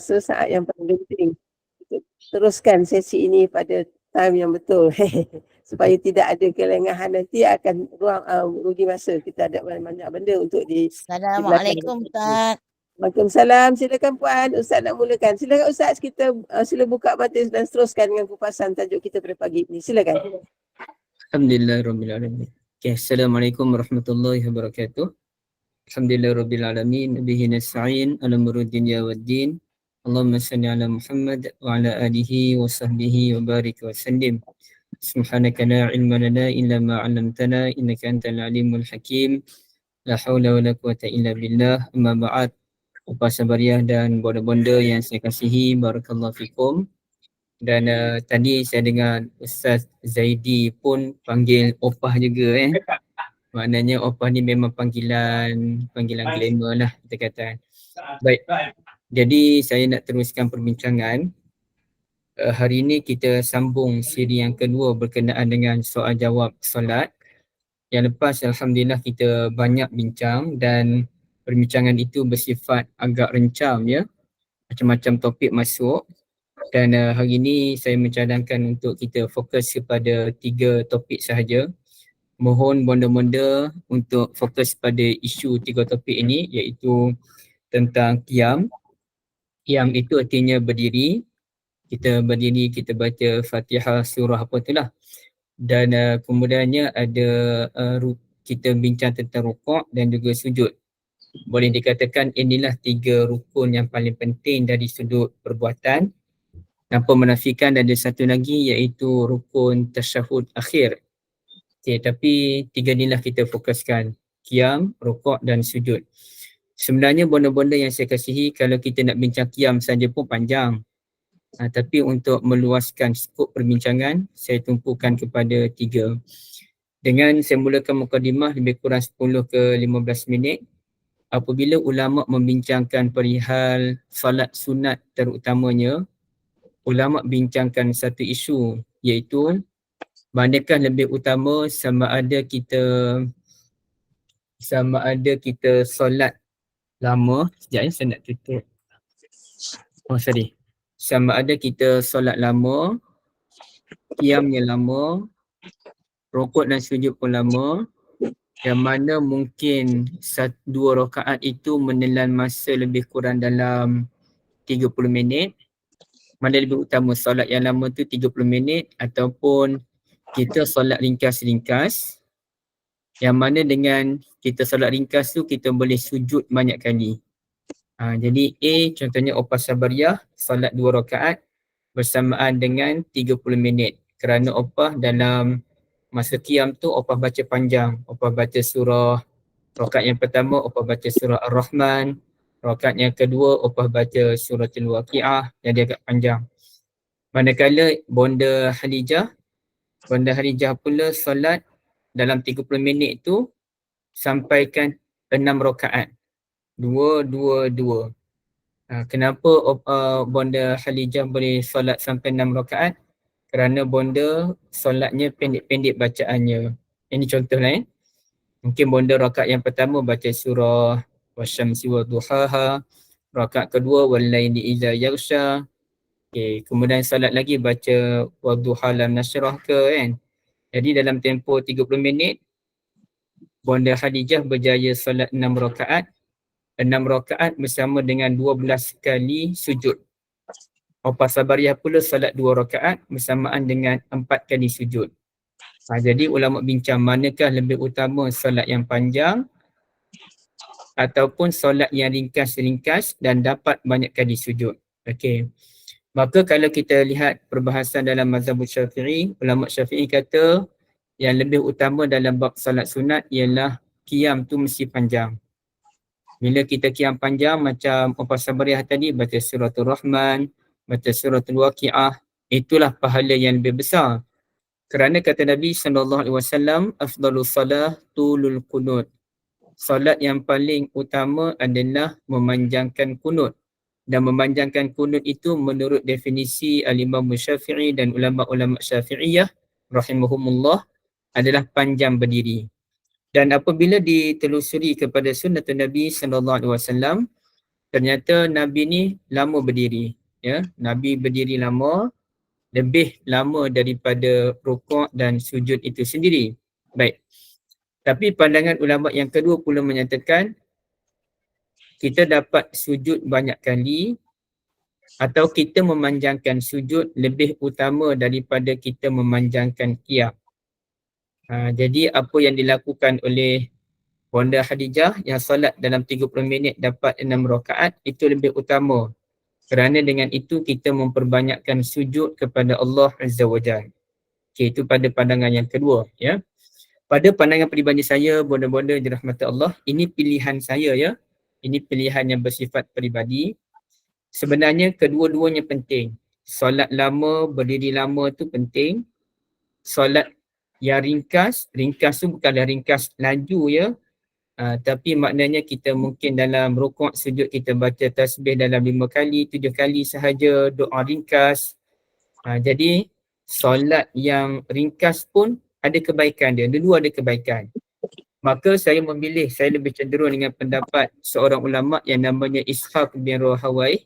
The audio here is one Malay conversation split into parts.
saat yang paling penting untuk teruskan sesi ini pada time yang betul supaya tidak ada kelengahan, nanti akan rugi masa, kita ada banyak benda untuk di belakang. Assalamualaikum Ustaz. Waalaikumsalam. Silakan Puan, Ustaz nak mulakan. Silakan Ustaz, kita sila buka mata dan teruskan dengan kupasan tajuk kita pada pagi ini. Silakan. Alhamdulillahirrahmanirrahim. Okay, Assalamualaikum warahmatullahi wabarakatuh. Alhamdulillahirrahmanirrahim. Bihi nasta'in ala umuri dunya waddin. Allahumma salli ala Muhammad wa ala alihi wa sahbihi wa barik wa sallim. Subhanaka la ilma lana illa ma 'allamtana innaka antal alimul hakim. La haula wa la quwata illa billah. Amma ba'd. Upas sabariah dan bonda-bonda yang saya kasihi, barakallahu fikum. Dan tadi saya dengar Ustaz Zaidi pun panggil opah juga Maknanya opah ni memang panggilan glamour lah kita kata. Baik. Jadi saya nak teruskan perbincangan. Hari ini kita sambung siri yang kedua berkenaan dengan soal jawab solat. Yang lepas alhamdulillah kita banyak bincang dan perbincangan itu bersifat agak rencam ya. Macam-macam topik masuk. Dan hari ini saya mencadangkan untuk kita fokus kepada 3 topik sahaja. Mohon bonda-bonda untuk fokus pada isu 3 topik ini, iaitu tentang qiyam. Qiyam itu artinya berdiri. Kita berdiri, kita baca Fatihah, surah apa itulah. Dan kemudiannya ada kita bincang tentang rukuk dan juga sujud. Boleh dikatakan inilah 3 rukun yang paling penting dari sudut perbuatan. Tanpa menafikan ada satu lagi iaitu rukun tasyahud akhir. Okay, tapi 3 inilah kita fokuskan. Qiyam, rukuk dan sujud. Sebenarnya bonda-bonda yang saya kasihi, kalau kita nak bincang qiyam saja pun panjang. Tapi untuk meluaskan skop perbincangan, saya tumpukan kepada 3. Dengan saya mulakan mukadimah lebih kurang 10 ke 15 minit. Apabila ulama membincangkan perihal salat sunat terutamanya, ulama bincangkan satu isu, iaitu manakah lebih utama sama ada kita solat lama. Sekejap saya nak tutup. Sama ada kita solat lama, qiyamnya lama, rukuk dan sujud pun lama, yang mana mungkin 2 rakaat itu menelan masa lebih kurang dalam 30 minit. Mana lebih utama, solat yang lama tu 30 minit ataupun kita solat ringkas-ringkas, yang mana dengan kita solat ringkas tu kita boleh sujud banyak kali. Jadi A contohnya opah sabariyah, solat 2 rakaat bersamaan dengan 30 minit. Kerana opah dalam masa qiyam tu opah baca panjang. Opah baca surah, rakaat yang pertama opah baca surah Ar-Rahman, rakaat yang kedua opah baca surah Al-Waqi'ah yang dia agak panjang. Manakala Bonda Halijah pula solat dalam 30 minit tu sampaikan 6 rakaat. 2, 2, 2. Kenapa Bonda Halijah boleh solat sampai 6 rakaat? Kerana Bonda solatnya pendek-pendek bacaannya. Ini contohlah Mungkin Bonda rakaat yang pertama baca surah Wasyamsi wa duhaha, rakaat kedua Wallaili idza yaghsha. Okay, kemudian solat lagi baca Wadduha lam nashrah ke Jadi dalam tempoh 30 minit Bonda Khadijah berjaya solat 6 rakaat. 6 rakaat bersama dengan 12 kali sujud. Opah Sabariyah pula solat 2 rakaat bersamaan dengan 4 kali sujud. Jadi ulama bincang manakah lebih utama, solat yang panjang ataupun solat yang ringkas-ringkas dan dapat banyak kali sujud. Okey. Maka kalau kita lihat perbahasan dalam mazhab Syafi'i, ulama Syafi'i kata yang lebih utama dalam bab salat sunat ialah qiyam tu mesti panjang. Bila kita qiyam panjang macam opah sabariyah tadi, baca suratul Rahman, baca suratul Waqi'ah, itulah pahala yang lebih besar. Kerana kata Nabi SAW, afdalus salah tulul qunut. Salat yang paling utama adalah memanjangkan kunut. Dan memanjangkan kunut itu menurut definisi Al-Imam Syafi'i dan ulama-ulama Syafi'iyah rahimahumullah adalah panjang berdiri. Dan apabila ditelusuri kepada sunnah Nabi SAW, ternyata Nabi ni lama berdiri. Ya, Nabi berdiri lama, lebih lama daripada rukuk dan sujud itu sendiri. Baik. Tapi pandangan ulama yang kedua pula menyatakan kita dapat sujud banyak kali atau kita memanjangkan sujud lebih utama daripada kita memanjangkan qiyam. Jadi apa yang dilakukan oleh Bonda Khadijah yang solat dalam 30 minit dapat 6 rakaat itu lebih utama. Kerana dengan itu kita memperbanyakkan sujud kepada Allah Azza wa Jalla. Okay, itu pada pandangan yang kedua. Ya. Pada pandangan peribadi saya, bonda-bonda dirahmati Allah, ini pilihan saya ya. Ini pilihan yang bersifat peribadi. Sebenarnya kedua-duanya penting. Solat lama, berdiri lama tu penting. Solat yang ringkas tu bukanlah ringkas laju ya. Tapi maknanya kita mungkin dalam rukuk sujud kita baca tasbih dalam 5 kali, 7 kali sahaja, doa ringkas. Jadi solat yang ringkas pun ada kebaikan dia, dua ada kebaikan. Maka saya lebih cenderung dengan pendapat seorang ulama yang namanya Ishaq bin Rahawai.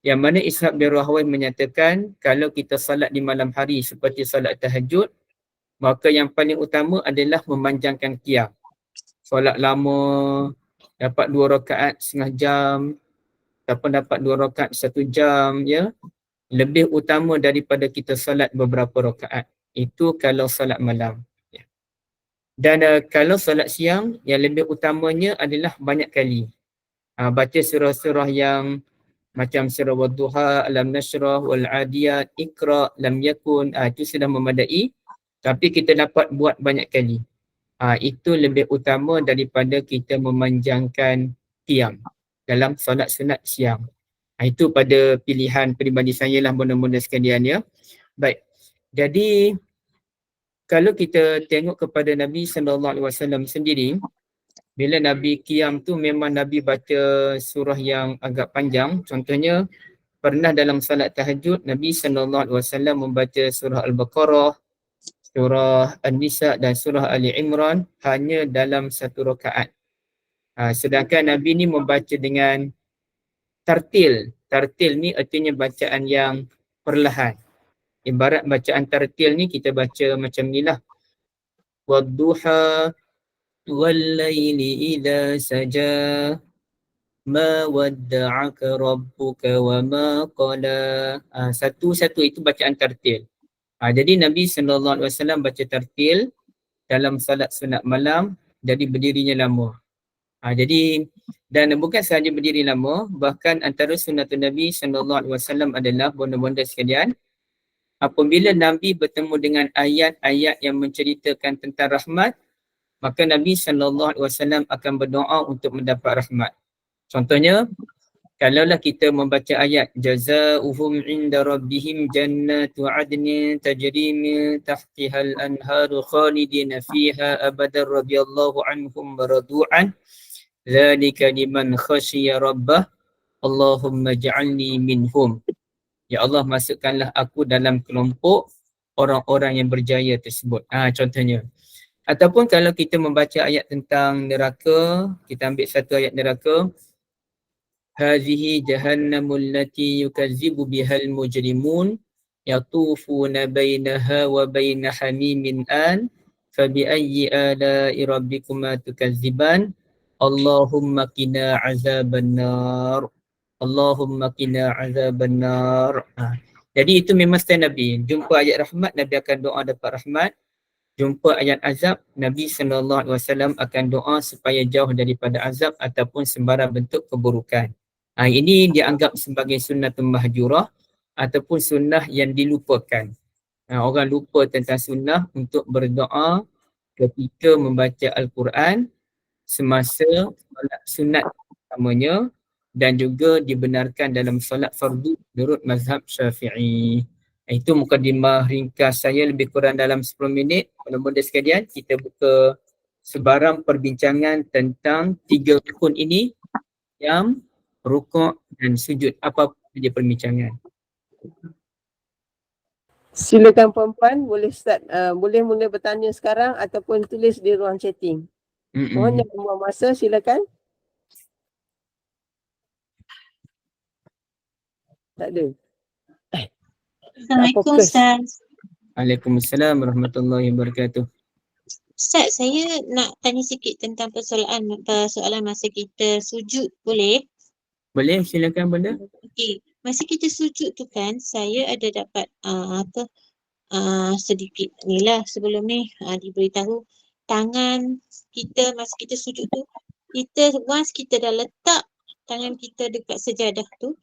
Yang mana Ishaq bin Rahawai menyatakan kalau kita solat di malam hari seperti solat tahajud, maka yang paling utama adalah memanjangkan qiyam. Solat lama, dapat 2 rakaat setengah jam, ataupun dapat 2 rakaat 1 jam, ya. Lebih utama daripada kita solat beberapa rakaat. Itu kalau solat malam. Ya. Dan kalau solat siang, yang lebih utamanya adalah banyak kali. Baca surah-surah yang macam surah Wadduha, Alam Nashrah, Wal Adiyat, Iqra, Lam Yakun, itu sudah memadai. Tapi kita dapat buat banyak kali. Itu lebih utama daripada kita memanjangkan qiyam dalam solat sunat siang. Itu pada pilihan peribadi saya lah benda-benda sekalian ya. Baik. Jadi kalau kita tengok kepada Nabi SAW sendiri, bila Nabi qiyam tu memang Nabi baca surah yang agak panjang. Contohnya pernah dalam salat tahajud Nabi SAW membaca surah Al-Baqarah, surah An-Nisa dan surah Ali Imran hanya dalam 1 rakaat. Sedangkan Nabi ni membaca dengan tartil. Tartil ni artinya bacaan yang perlahan. Ibarat bacaan tartil ni kita baca macam ni lah. Wadduha wal-laili idha saja ma wadda'aka rabbuka wa ma qala. Satu-satu itu bacaan tartil. Jadi Nabi SAW baca tartil dalam salat sunat malam, jadi berdirinya lama. Jadi dan bukan sahaja berdiri lama, bahkan antara sunnatun Nabi SAW adalah bonda-bonda sekalian, apabila Nabi bertemu dengan ayat-ayat yang menceritakan tentang rahmat, maka Nabi SAW akan berdoa untuk mendapat rahmat. Contohnya, kalaulah kita membaca ayat jazaohum inda rabbihim jannatu adnin tajri min tahtihal anharu khalidina fiha abadan radhiyallahu anhum radu'an dzalika liman khasyiya rabbah Allahumma ja'alni minhum. Ya Allah, masukkanlah aku dalam kelompok orang-orang yang berjaya tersebut. Contohnya. Ataupun kalau kita membaca ayat tentang neraka, kita ambil satu ayat neraka, Hazihi jahannamul lati yukazzibu bihal mujrimun yatufuna bainaha wa baina hamimin an fabi ayyi ala'i rabbikuma tukazziban Allahumma qina azaban nar Allahumma qina azaban nar. Jadi itu memang stand Nabi. Jumpa ayat rahmat, Nabi akan doa dapat rahmat. Jumpa ayat azab, Nabi SAW akan doa supaya jauh daripada azab ataupun sembarang bentuk keburukan. Ini dianggap sebagai sunnatun mahjurah ataupun sunnah yang dilupakan. Orang lupa tentang sunnah untuk berdoa ketika membaca Al-Quran semasa solat sunat utamanya dan juga dibenarkan dalam solat fardu menurut mazhab Syafi'i. Itu mukadimah ringkas saya lebih kurang dalam 10 minit. Benda-benda sekalian, kita buka sebarang perbincangan tentang 3 rukun ini yang rukuk dan sujud. Apa saja perbincangan? Silakan puan-puan, boleh start, boleh mula bertanya sekarang ataupun tulis di ruang chatting. Mohon jangan buang masa, silakan. Tak ada. Assalamualaikum fokus. Ustaz. Waalaikumsalam warahmatullahi wabarakatuh. Ustaz, saya nak tanya sikit tentang persoalan masa kita sujud, boleh? Boleh, silakan bunda. Okey, masa kita sujud tu kan, saya ada dapat sedikit ni lah sebelum ni diberitahu tangan kita masa kita sujud tu, once kita dah letak tangan kita dekat sejadah tu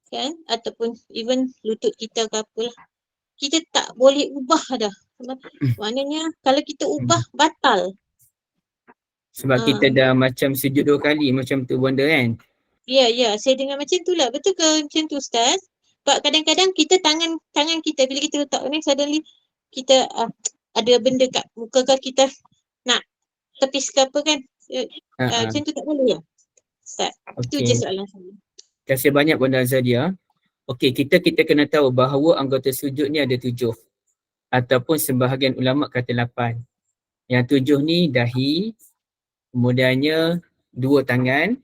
kan, ataupun even lutut kita ke apalah, kita tak boleh ubah dah. Maknanya kalau kita ubah batal. Sebab kita dah macam sujud 2 kali macam tu bunda kan. Ya, saya dengar macam tu lah. Betul ke macam tu Ustaz? Sebab kadang-kadang kita tangan kita bila kita letak ni suddenly kita ada benda kat muka ke, kita nak tepis ke apa kan. Macam tu tak boleh ya? Ustaz, itu je Okey. soalan saya. Terima kasih banyak bunda Azadia. Okey, kita kena tahu bahawa anggota sujud ni ada 7 ataupun sebahagian ulama kata 8. Yang 7 ni dahi, kemudiannya 2 tangan,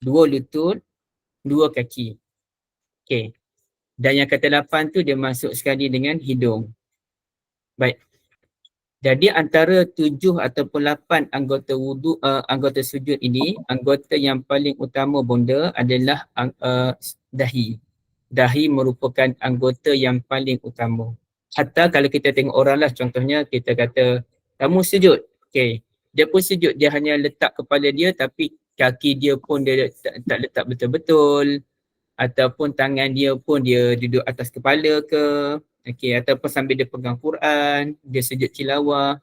2 lutut, 2 kaki. Okey. Dan yang kata 8 tu dia masuk sekali dengan hidung. Baik. Jadi antara 7 ataupun 8 anggota sujud ini, anggota yang paling utama bunda adalah dahi. Dahi merupakan anggota yang paling utama. Hatta kalau kita tengok orang lah, contohnya kita kata kamu sujud. Okey. Dia pun sujud, dia hanya letak kepala dia tapi kaki dia pun dia tak letak betul-betul, ataupun tangan dia pun dia duduk atas kepala ke, okey, ataupun sambil dia pegang Quran, dia sujud tilawah.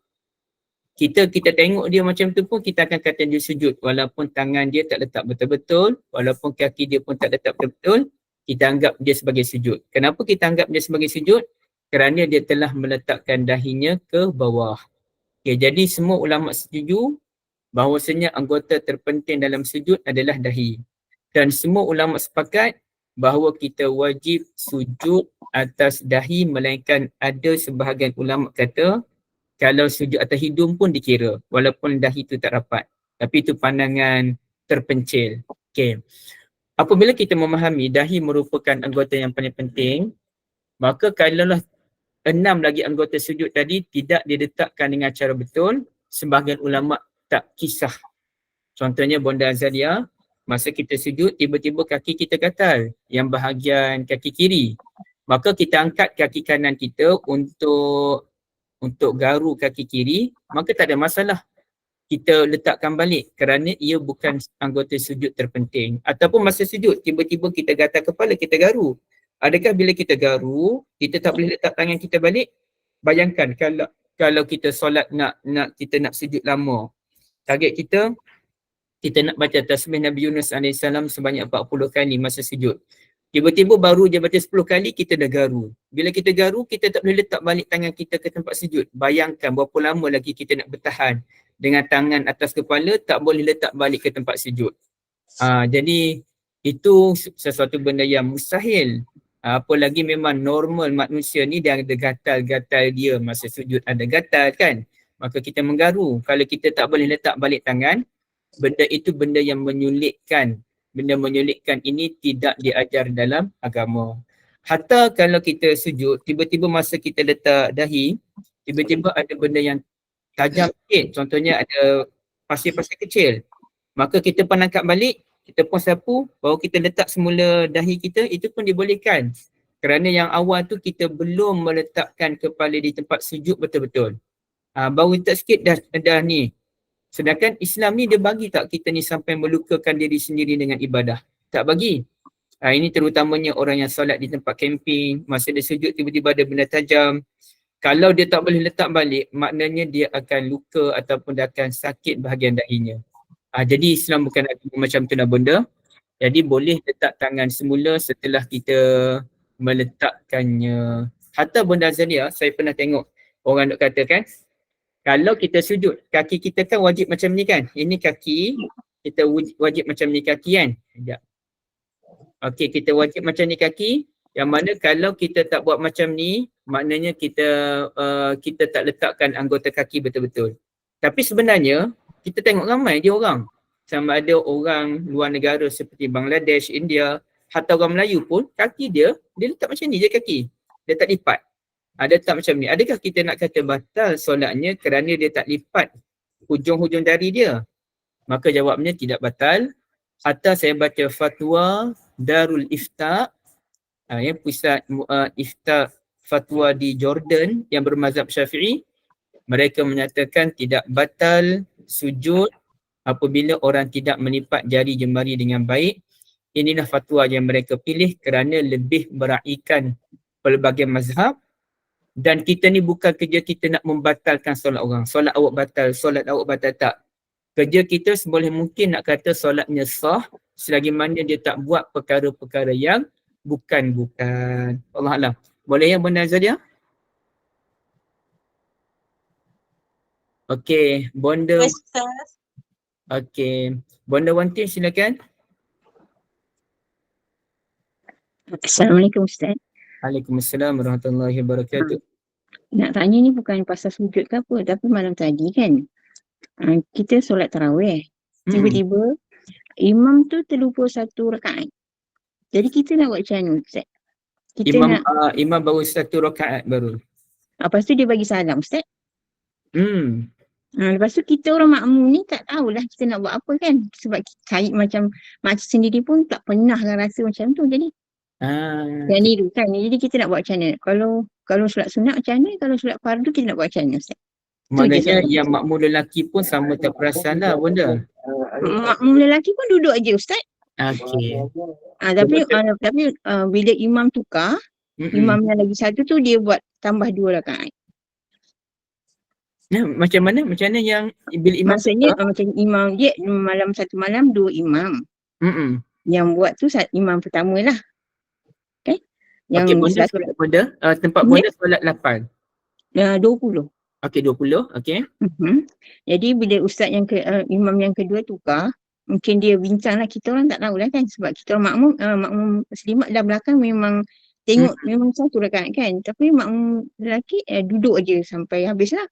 Kita tengok dia macam tu pun kita akan kata dia sujud walaupun tangan dia tak letak betul-betul, walaupun kaki dia pun tak letak betul-betul, kita anggap dia sebagai sujud. Kenapa kita anggap dia sebagai sujud? Kerana dia telah meletakkan dahinya ke bawah. Okey, jadi semua ulama setuju bahawasanya anggota terpenting dalam sujud adalah dahi. Dan semua ulama sepakat bahawa kita wajib sujud atas dahi, melainkan ada sebahagian ulama kata kalau sujud atas hidung pun dikira walaupun dahi itu tak rapat. Tapi itu pandangan terpencil. Okey. Apabila kita memahami dahi merupakan anggota yang paling penting, maka kalaulah 6 lagi anggota sujud tadi tidak diletakkan dengan cara betul, sebahagian ulama tak kisah. Contohnya Bonda Azalia, masa kita sujud tiba-tiba kaki kita gatal, yang bahagian kaki kiri. Maka kita angkat kaki kanan kita untuk garu kaki kiri, maka tak ada masalah. Kita letakkan balik kerana ia bukan anggota sujud terpenting. Ataupun masa sujud tiba-tiba kita gatal kepala, kita garu. Adakah bila kita garu, kita tak boleh letak tangan kita balik? Bayangkan kalau kita solat kita nak sujud lama. Target kita nak baca tasbih Nabi Yunus AS sebanyak 40 kali masa sujud. Tiba-tiba baru je baca 10 kali kita dah garu. Bila kita garu, kita tak boleh letak balik tangan kita ke tempat sujud. Bayangkan berapa lama lagi kita nak bertahan dengan tangan atas kepala, tak boleh letak balik ke tempat sujud. Jadi itu sesuatu benda yang mustahil. Apalagi memang normal manusia ni dia ada gatal-gatal dia masa sujud, ada gatal kan. Maka kita menggaru. Kalau kita tak boleh letak balik tangan, benda itu benda yang menyulitkan. Benda menyulitkan ini tidak diajar dalam agama. Hatta kalau kita sujud, tiba-tiba masa kita letak dahi, tiba-tiba ada benda yang tajam sikit. Contohnya ada pasir-pasir kecil. Maka kita pun angkat balik, kita pun sapu, baru kita letak semula dahi kita, itu pun dibolehkan. Kerana yang awal tu kita belum meletakkan kepala di tempat sujud betul-betul. Baru letak sikit dah ni. Sedangkan Islam ni dia bagi tak kita ni sampai melukakan diri sendiri dengan ibadah? Tak bagi. Ini terutamanya orang yang solat di tempat camping, masa dia sujud tiba-tiba ada benda tajam. Kalau dia tak boleh letak balik, maknanya dia akan luka ataupun dia akan sakit bahagian dahinya. Jadi Islam bukan agama macam tu lah benda. Jadi boleh letak tangan semula setelah kita meletakkannya. Hatta Bunda Azalia, saya pernah tengok orang nak katakan, kalau kita sujud, kaki kita kan wajib macam ni kan. Ini kaki, kita wajib macam ni kaki kan. Sekejap. Okey, kita wajib macam ni kaki. Yang mana kalau kita tak buat macam ni, maknanya kita tak letakkan anggota kaki betul-betul. Tapi sebenarnya, kita tengok ramai dia orang. Sama ada orang luar negara seperti Bangladesh, India, hatta orang Melayu pun kaki dia letak macam ni je kaki. Dia tak lipat. Dia letak macam ni. Adakah kita nak kata batal solatnya kerana dia tak lipat hujung-hujung jari dia? Maka jawabnya tidak batal. Hatta saya baca fatwa Darul Ifta, pusat Ifta fatwa di Jordan yang bermazhab Syafi'i, mereka menyatakan tidak batal sujud apabila orang tidak melipat jari jemari dengan baik. Inilah fatwa yang mereka pilih kerana lebih meraihkan pelbagai mazhab. Dan kita ni bukan kerja kita nak membatalkan solat orang. Solat awak batal tak. Kerja kita seboleh mungkin nak kata solatnya sah selagi mana dia tak buat perkara-perkara yang bukan-bukan. Allah Alam. Boleh ya Bunda Azalia? Okey, Bonda. Ustaz. Okey. Bonda Wanti silakan. Assalamualaikum Ustaz. Waalaikumsalam warahmatullahi wabarakatuh. Nak tanya ni bukan pasal sujud ke apa, tapi malam tadi kan kita solat tarawih. Tiba-tiba imam tu terlupa satu rakaat. Jadi kita nak buat macam mana Ustaz? Kita Imam baru satu rakaat baru. Lepas tu dia bagi salam Ustaz. Hmm. Lepas tu kita orang makmum ni tak tahulah kita nak buat apa kan. Sebab saya macam makcik sendiri pun tak pernah rasa macam tu. Jadi yang niru kan. Jadi kita nak buat macam mana? Kalau solat sunat macam mana? Kalau solat fardu kita nak buat macam mana Ustaz? Maknanya yang makmum lelaki pun sama tak perasan lah Bunda. Makmum lelaki pun duduk aja Ustaz. Okey. Tapi bila imam tukar, imam yang lagi satu tu dia buat tambah 2 rakaat. Nah, macam mana yang bila imam maksudnya macam imam dia satu malam 2 imam. Yang buat tu imam pertama lah. Okay? Yang Bunda solat Bunda, tempat Bunda solat 8. 20. Okey 20, okey. Jadi bila ustaz imam yang kedua tukar, mungkin dia bincang lah, kita orang tak tahu lah kan, sebab kita orang makmum selimat dah belakang memang tengok memang satu rakaat kan, tapi makmum lelaki duduk aja sampai habis lah.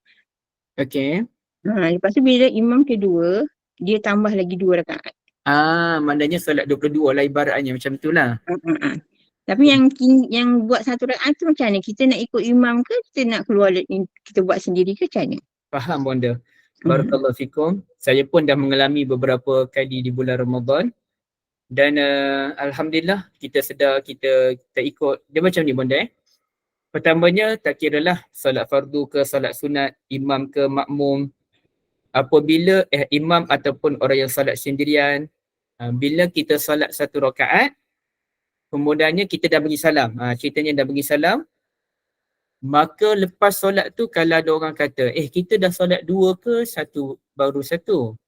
Okey. Lepas tu bila imam kedua, dia tambah lagi 2 rakaat. Maknanya solat 22 lah ibaratnya macam tu lah. Tapi yang buat satu rakaat tu macam mana? Kita nak ikut imam ke kita nak keluar kita buat sendiri ke macam mana? Faham Bonda. Barakallahu fikum. Saya pun dah mengalami beberapa kali di bulan Ramadan dan alhamdulillah kita sedar kita ikut dia macam ni Bonda. Pertamanya tak kiralah solat fardu ke solat sunat, imam ke makmum. Apabila imam ataupun orang yang solat sendirian, bila kita solat satu rakaat, kemudiannya kita dah bagi salam. Ceritanya dah bagi salam. Maka lepas solat tu kalau ada orang kata, kita dah solat 2 ke baru satu.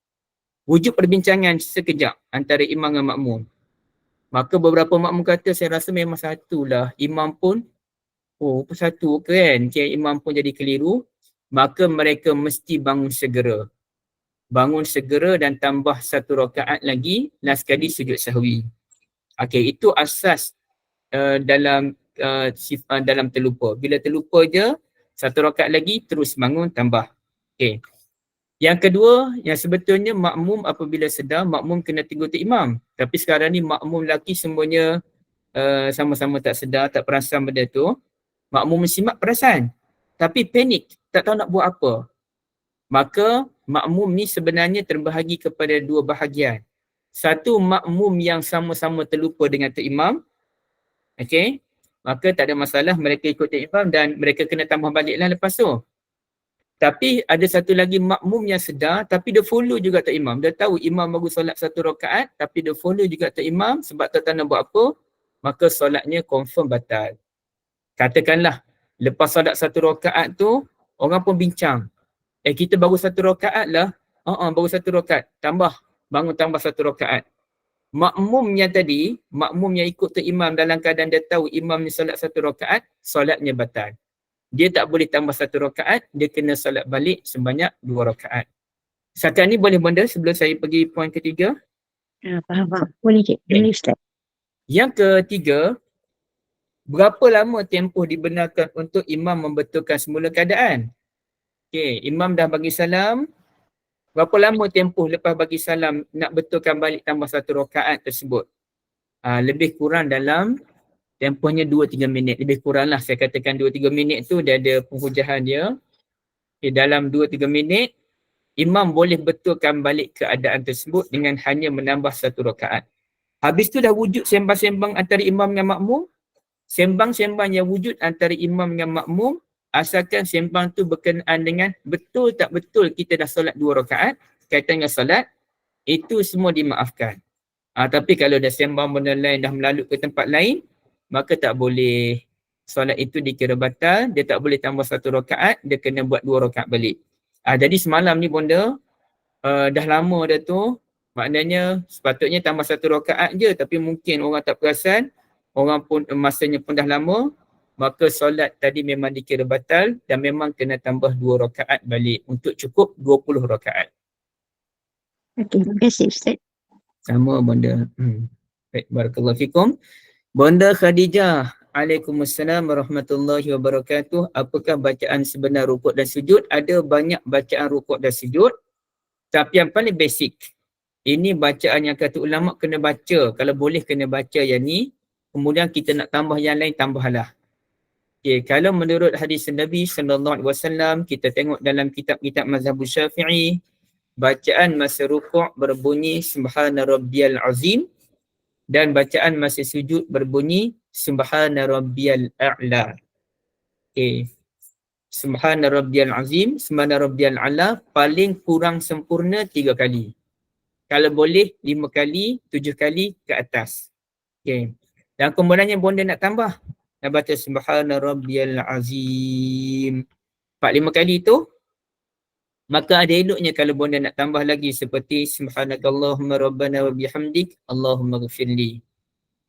Wujud perbincangan sekejap antara imam dan makmum. Maka beberapa makmum kata, saya rasa memang satu lah. Imam pun, satu ke kan? Imam pun jadi keliru. Maka mereka mesti bangun segera. Bangun segera dan tambah satu rakaat lagi, last kali sujud sahwi. Okey, itu asas dalam terlupa. Bila terlupa je, satu rakaat lagi terus bangun tambah. Okey. Yang kedua, yang sebetulnya makmum apabila sedar, makmum kena tegur tu imam. Tapi sekarang ni makmum lelaki semuanya sama-sama tak sedar, tak perasan benda tu. Makmum muslimat perasan. Tapi panik, tak tahu nak buat apa. Maka makmum ni sebenarnya terbahagi kepada 2 bahagian. Satu, makmum yang sama-sama terlupa dengan tok imam. Okey. Maka tak ada masalah, mereka ikut tok imam dan mereka kena tambah baliklah lepas tu. Tapi ada satu lagi makmum yang sedar tapi dia follow juga tok imam. Dia tahu imam baru solat satu rakaat tapi dia follow juga tok imam sebab tak nak buat apa, maka solatnya confirm batal. Katakanlah lepas solat satu rakaat tu orang pun bincang. Kita baru satu rakaat lah. Baru satu rakaat. Bangun tambah satu rakaat. Makmum yang tadi, makmum yang ikut tok imam dalam keadaan dia tahu imam ni solat satu rakaat, solatnya batal. Dia tak boleh tambah satu rakaat, dia kena solat balik sebanyak 2 rakaat. Sekarang ni boleh Bonda sebelum saya pergi poin ketiga? Faham. Boleh Cik. Boleh Ustaz. Yang ketiga, berapa lama tempoh dibenarkan untuk imam membetulkan semula keadaan? Okey, imam dah bagi salam. Berapa lama tempoh lepas bagi salam nak betulkan balik tambah satu rakaat tersebut? lebih kurang dalam tempohnya 2-3 minit. Lebih kurang lah saya katakan 2-3 minit tu dia ada penghujahan dia. Dalam 2-3 minit, imam boleh betulkan balik keadaan tersebut dengan hanya menambah 1 rakaat. Habis tu dah wujud sembang-sembang antara imam dengan makmum. Sembang-sembang yang wujud antara imam dengan makmum, asalkan sembang tu berkenaan dengan betul tak betul kita dah solat 2 rakaat, kaitan dengan solat, itu semua dimaafkan. Tapi kalau dah sembang benda lain, dah melalut ke tempat lain, maka tak boleh. Solat itu dikira batal, dia tak boleh tambah 1 rakaat, dia kena buat 2 rakaat balik. Jadi semalam ni bonda, dah lama dah tu, maknanya sepatutnya tambah 1 rakaat je, tapi mungkin orang tak perasan, orang pun masanya pun dah lama, maka solat tadi memang dikira batal dan memang kena tambah 2 rakaat balik untuk cukup 20 rakaat. Okey, terima kasih Ustaz. Sama bonda. Baik, barakallahu fikum. Bonda Khadijah, Waalaikumsalam warahmatullahi wabarakatuh. Apakah bacaan sebenar rukuk dan sujud? Ada banyak bacaan rukuk dan sujud, tapi yang paling basic, ini bacaan yang kata ulama kena baca. Kalau boleh kena baca yang ni, kemudian kita nak tambah yang lain, tambahlah. Okay, kalau menurut hadis Nabi SAW, kita tengok dalam kitab-kitab mazhab Syafi'i, bacaan masa rukuk berbunyi Subhana Rabbiyal Azim dan bacaan masa sujud berbunyi Subhana Rabbiyal A'la. Okay. Subhana Rabbiyal Azim, Subhana Rabbiyal A'la paling kurang sempurna 3 kali. Kalau boleh 5 kali, 7 kali ke atas. Okay. Dan kemudiannya bonda nak tambah. Nak baca Subhana Rabbiyal Azim 4-5 kali tu, maka ada eloknya kalau bonda nak tambah lagi seperti Subhanakallahumma Rabbana wa bihamdik Allahumma ghafirli.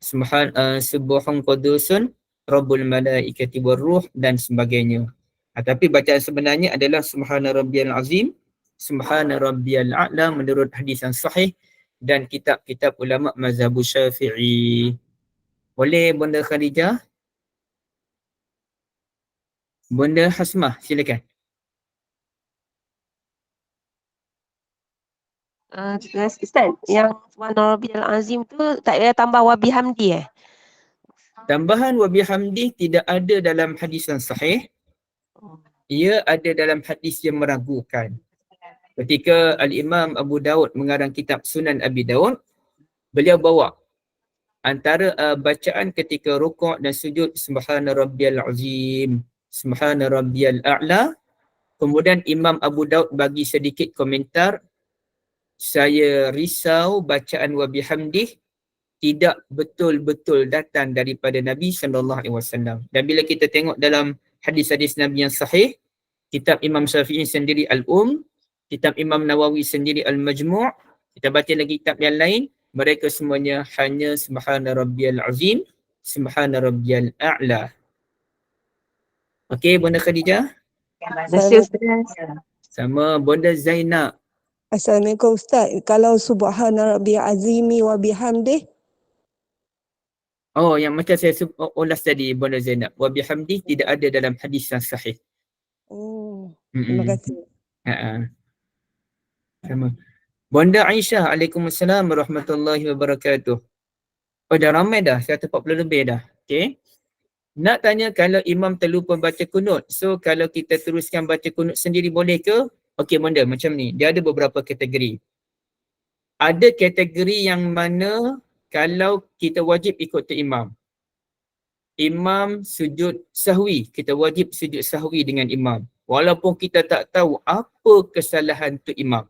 Subhan Qudusun Rabbul Malaikati Warruh dan sebagainya. Tapi bacaan sebenarnya adalah Subhana Rabbiyal Azim, Subhana Rabbiyal A'la menurut hadis yang sahih dan kitab-kitab ulama mazhab Syafi'i. Boleh Bonda Khadijah? Bonda Hasmah, silakan. Ustaz, yang Subhana Rabbiyal Azim tu tak payah tambah wa bihamdi Tambahan wa bihamdih tidak ada dalam hadis yang sahih. Ia ada dalam hadis yang meragukan. Ketika Al-Imam Abu Daud mengarang kitab Sunan Abi Daud, beliau bawa antara bacaan ketika rukuk dan sujud Subhana Rabbiyal Azim, Subhana Rabbiyal A'la. Kemudian Imam Abu Daud bagi sedikit komentar, saya risau bacaan wa bihamdih tidak betul-betul datang daripada Nabi SAW. Dan bila kita tengok dalam hadis-hadis Nabi yang sahih, kitab Imam Syafi'i sendiri Al-Um, kitab Imam Nawawi sendiri Al-Majmu', kita baca lagi kitab yang lain, mereka semuanya hanya Subhana Rabbiyal Azim, Subhana Rabbiyal A'la. Okey, Bonda Khadijah? Terima kasih Ustaz. Sama Bonda Zainab. Assalamualaikum Ustaz. Kalau Subhana Rabbiyal Azimi wa bihamdih. Oh, yang macam saya ulas tadi Bonda Zainab. Wa bihamdih tidak ada dalam hadis yang sahih. Terima kasih. Sama. Bonda Aisyah, Waalaikumsalam warahmatullahi wabarakatuh. Oh, dah ramai dah, 140 lebih dah. Okay. Nak tanya kalau imam terlupa baca kunut, so kalau kita teruskan baca kunut sendiri boleh ke? Okey Bonda, macam ni. Dia ada beberapa kategori. Ada kategori yang mana kalau kita wajib ikut imam. Imam sujud sahwi, kita wajib sujud sahwi dengan imam. Walaupun kita tak tahu apa kesalahan tu imam.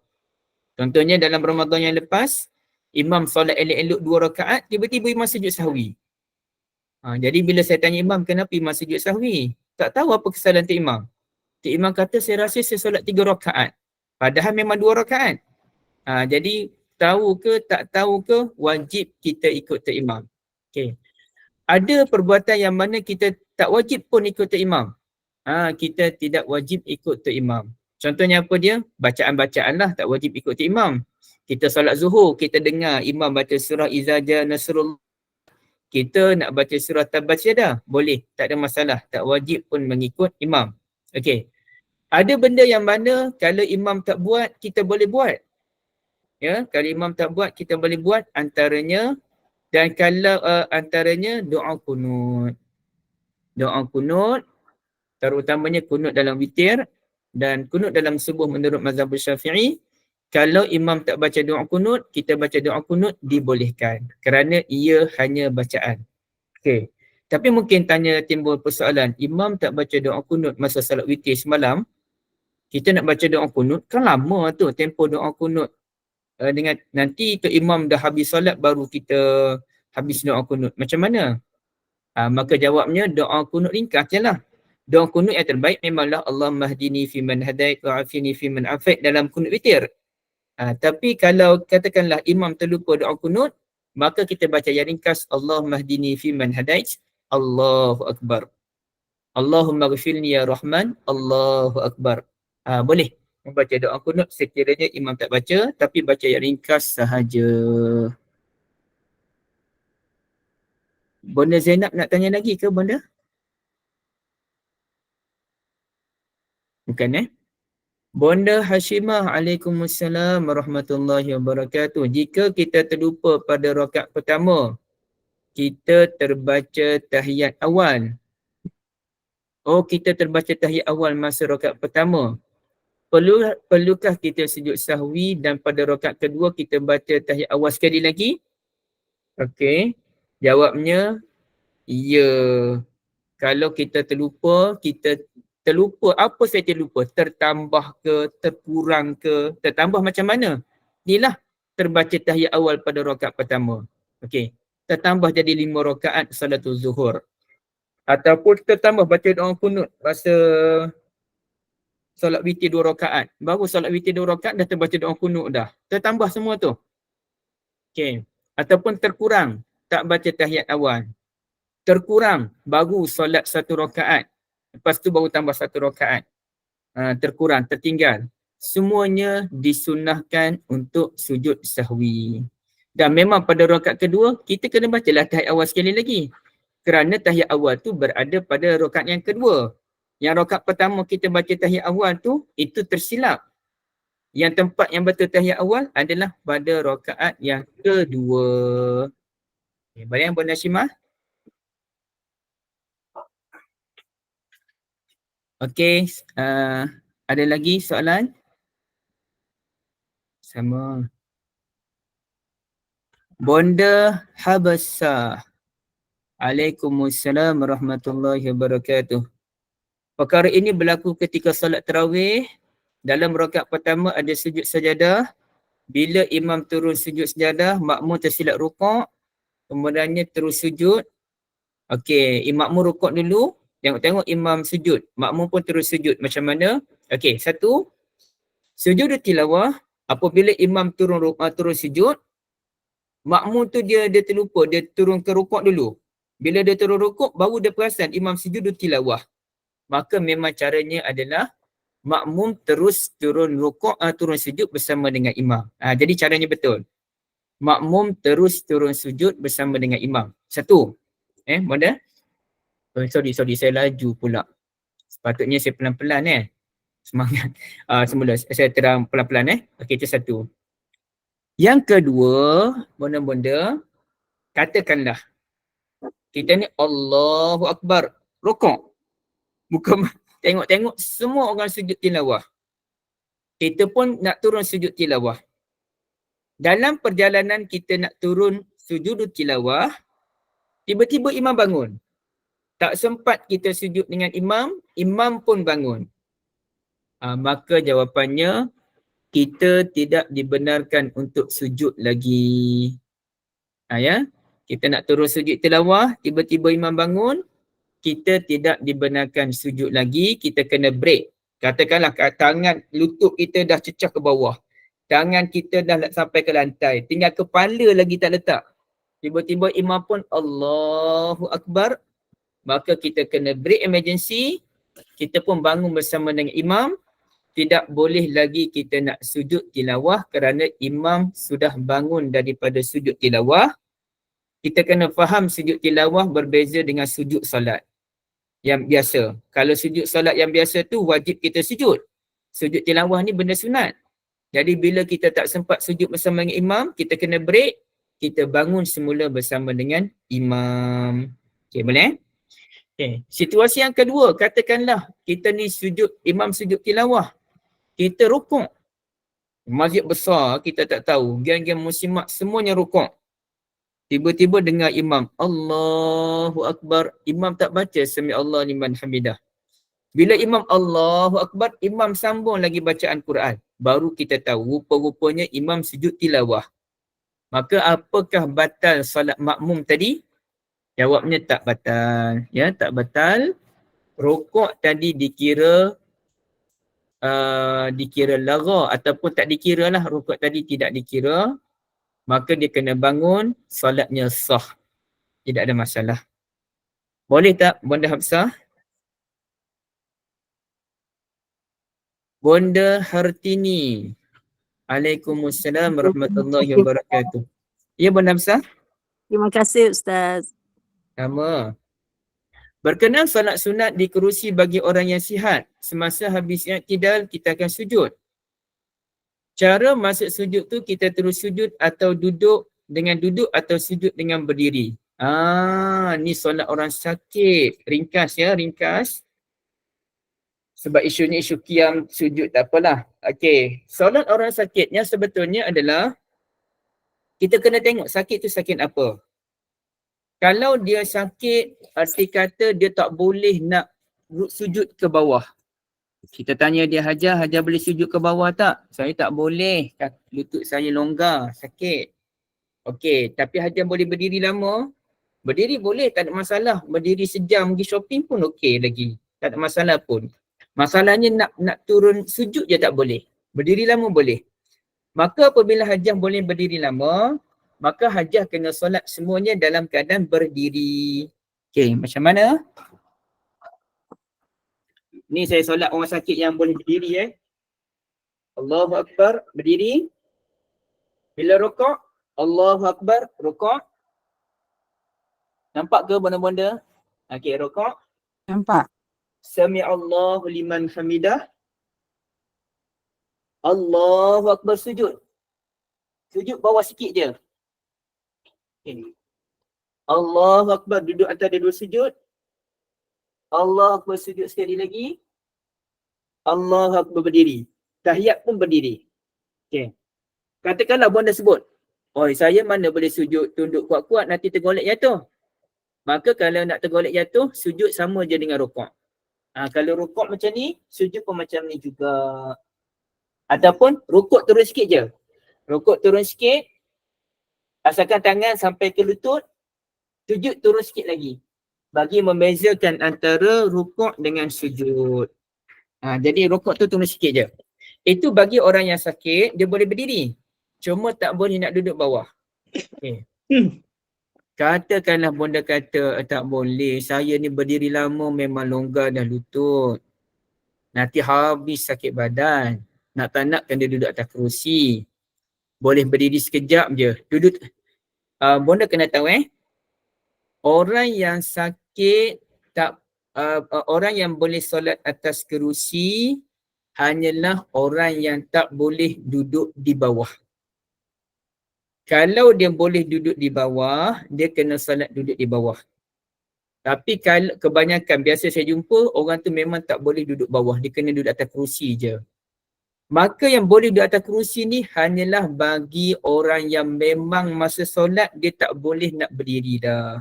Contohnya dalam Ramadan yang lepas, imam solat elok-elok 2 rakaat, tiba-tiba imam sujud sahwi. Jadi bila saya tanya imam, kenapa imam sujud sahwi? Tak tahu apa kesalahan tu imam. Tu imam kata, saya rasa saya solat 3 rakaat. Padahal memang 2 rakaat. Jadi tahu ke tak tahu ke, wajib kita ikut tu imam. Okay. Ada perbuatan yang mana kita tak wajib pun ikut tu imam. Kita tidak wajib ikut tu imam. Contohnya apa dia? Bacaan-bacaan lah, tak wajib ikut tu imam. Kita solat zuhur, kita dengar imam baca surah Iza Jaa Nasrullah. Kita nak baca surah Tabasyadah, boleh, tak ada masalah. Tak wajib pun mengikut imam. Okey. Ada benda yang mana kalau imam tak buat, kita boleh buat. Ya, kalau imam tak buat, kita boleh buat. Antaranya Dan kalau antaranya doa kunut. Doa kunut, terutamanya kunut dalam witir dan kunut dalam subuh menurut mazhab Syafi'i. Kalau imam tak baca doa kunut, kita baca doa kunut dibolehkan kerana ia hanya bacaan. Okey. Tapi mungkin timbul persoalan, imam tak baca doa kunut masa salat witir semalam, kita nak baca doa kunut, kan lama tu tempoh doa kunut. Dengan nanti ke imam dah habis solat baru kita habis doa kunut. Macam mana? Maka jawabnya doa kunut ringkas je lah. Doa kunut yang terbaik memanglah Allahumma hdini fiman hadait wa afini fiman afait dalam kunut witir. Tapi kalau katakanlah imam terlupa doa kunut, maka kita baca yang ringkas Allahumma hdini fiman hadait, Allahu Akbar. Allahumma ghfirni ya Rahman, Allahu Akbar. Boleh membaca doa kunut sekiranya imam tak baca, tapi baca yang ringkas sahaja. Bonda Zainab nak tanya lagi ke Bonda? Bukan Bonda Hashimah, Waalaikumsalam warahmatullahi wabarakatuh. Jika kita terlupa pada rakaat pertama, kita terbaca tahiyat awal. Oh, kita terbaca tahiyat awal masa rakaat pertama. Perlukah kita sujud sahwi dan pada rakaat kedua kita baca tahiyat awal sekali lagi? Okey. Jawabnya, ya. Kalau kita terlupa apa saya terlupa? Tertambah ke, terkurang ke, tertambah macam mana? Inilah terbaca tahiyat awal pada rakaat pertama. Okey. Tertambah jadi 5 rakaat salatul zuhur. Ataupun tertambah baca doa kunut masa solat witir 2 rakaat. Baru solat witir 2 rakaat dah terbaca doa kunut dah. Tertambah semua tu. Okey. Ataupun terkurang, tak baca tahiyat awal. Terkurang, baru solat 1 rakaat. Lepas tu baru tambah 1 rakaat. Terkurang, tertinggal. Semuanya disunnahkan untuk sujud sahwi. Dan memang pada rakaat kedua, kita kena bacalah tahiyat awal sekali lagi. Kerana tahiyat awal tu berada pada rakaat yang kedua. Yang rakaat pertama kita baca tahiyat awal tu, itu tersilap. Yang tempat yang betul tahiyat awal adalah pada rakaat yang kedua. Bayang Bonda Hashimah? Okey, ada lagi soalan? Sama. Bonda Habasah. Waalaikumsalam warahmatullahi wabarakatuh. Perkara ini berlaku ketika solat tarawih. Dalam rakaat pertama ada sujud sajadah. Bila imam turun sujud sajadah, makmum tersilap rukuk. Kemudiannya terus sujud. Okey, makmum rukuk dulu. Tengok imam sujud. Makmum pun terus sujud. Macam mana? Okey, 1. Sujud tilawah. Apabila imam turun sujud, makmum tu dia terlupa. Dia turun ke rukuk dulu. Bila dia turun rukuk, baru dia perasan imam sujud tilawah. Maka memang caranya adalah makmum terus turun rukuk, turun sujud bersama dengan imam. Jadi caranya betul. Makmum terus turun sujud bersama dengan imam. 1. Bonda? Sorry, saya laju pula. Sepatutnya saya pelan-pelan Semangat. Semula saya terang pelan-pelan Okey, itu 1. Yang kedua, bonda-bonda, katakanlah kita ni Allahu Akbar, rukuk. Bukan tengok-tengok semua orang sujud tilawah. Kita pun nak turun sujud tilawah. Dalam perjalanan kita nak turun sujud tilawah, tiba-tiba imam bangun. Tak sempat kita sujud dengan imam, imam pun bangun. Maka jawapannya, kita tidak dibenarkan untuk sujud lagi. Kita nak turun sujud tilawah, tiba-tiba imam bangun, kita tidak dibenarkan sujud lagi, kita kena break. Katakanlah tangan lutut kita dah cecah ke bawah. Tangan kita dah sampai ke lantai. Tinggal kepala lagi tak letak. Tiba-tiba imam pun Allahu Akbar. Maka kita kena break emergency. Kita pun bangun bersama dengan imam. Tidak boleh lagi kita nak sujud tilawah kerana imam sudah bangun daripada sujud tilawah. Kita kena faham sujud tilawah berbeza dengan sujud solat yang biasa. Kalau sujud solat yang biasa tu wajib kita sujud. Sujud tilawah ni benda sunat. Jadi bila kita tak sempat sujud bersama dengan imam, kita kena break. kita bangun semula bersama dengan imam. Okey, boleh? Okey, situasi yang kedua, katakanlah kita ni sujud, imam sujud tilawah. Kita rukuk. Masjid besar, kita tak tahu. Geng-geng muslimat semuanya rukuk. Tiba-tiba dengar imam, Allahu Akbar. Imam tak baca sami Allah liman hamidah. Bila imam Allahu Akbar, imam sambung lagi bacaan Quran. Baru kita tahu rupa-rupanya imam sujud tilawah. Maka apakah batal solat makmum tadi? Jawabnya tak batal. Ya, tak batal. Rukuk tadi dikira lagha ataupun tak dikira lah, rukuk tadi tidak dikira. Maka dia kena bangun, solatnya sah. Tidak ada masalah. Boleh tak Bonda Hafsah? Bonda Hartini. Waalaikumsalam warahmatullahi wabarakatuh. Ya Bonda Hafsah? Terima kasih Ustaz. Sama. Berkenaan solat sunat di kerusi bagi orang yang sihat. Semasa habis i'tidal, kita akan sujud. Cara masuk sujud tu kita terus sujud atau duduk dengan duduk atau sujud dengan berdiri. Ni solat orang sakit. Ringkas ya, ringkas. Sebab isunya isu qiyam sujud tak apalah. Okey, solat orang sakitnya sebetulnya adalah kita kena tengok sakit tu sakit apa. Kalau dia sakit, arti kata dia tak boleh nak sujud ke bawah. Kita tanya dia, Hajar boleh sujud ke bawah tak? Saya tak boleh, lutut saya longgar, sakit. Okey, tapi Hajar boleh berdiri lama? Berdiri boleh, tak ada masalah. Berdiri sejam pergi shopping pun okey lagi. Tak ada masalah pun. Masalahnya nak turun sujud je tak boleh. Berdiri lama boleh. Maka apabila Hajar boleh berdiri lama, maka Hajar kena solat semuanya dalam keadaan berdiri. Okey, macam mana? Ni saya solat orang sakit yang boleh berdiri Allahu Akbar, berdiri. Bila rukuk, Allahu Akbar, rukuk. Nampak ke bonda-bonda? Okey, rukuk. Nampak? Sami Allahu liman hamidah. Allahu Akbar, sujud. Sujud bawah sikit je. Okay. Allahu Akbar, duduk antara dua sujud. Allahu Akbar, sujud sekali lagi. Allahu Akbar, berdiri. Tahiyat pun berdiri. Okay. Katakanlah bonda sebut, oi saya mana boleh sujud tunduk kuat-kuat nanti tergolek jatuh. Maka kalau nak tergolek jatuh, sujud sama je dengan rukuk. Kalau rukuk macam ni, sujud pun macam ni juga. Ataupun rukuk turun sikit je. Rukuk turun sikit, asalkan tangan sampai ke lutut, sujud turun sikit lagi. Bagi membezakan antara rukuk dengan sujud. Jadi rukuk tu turun sikit je. Itu bagi orang yang sakit, dia boleh berdiri. Cuma tak boleh nak duduk bawah. Okay. Katakanlah bonda kata tak boleh, saya ni berdiri lama memang longgar dah lutut. Nanti habis sakit badan. Nak tak nak kena duduk atas kerusi. Boleh berdiri sekejap je. Duduk. Bonda kena tahu orang yang sakit orang yang boleh solat atas kerusi hanyalah orang yang tak boleh duduk di bawah. Kalau dia boleh duduk di bawah, dia kena solat duduk di bawah. Tapi kalau kebanyakan biasa saya jumpa orang tu memang tak boleh duduk bawah, dia kena duduk atas kerusi je. Maka yang boleh duduk atas kerusi ni hanyalah bagi orang yang memang masa solat dia tak boleh nak berdiri dah.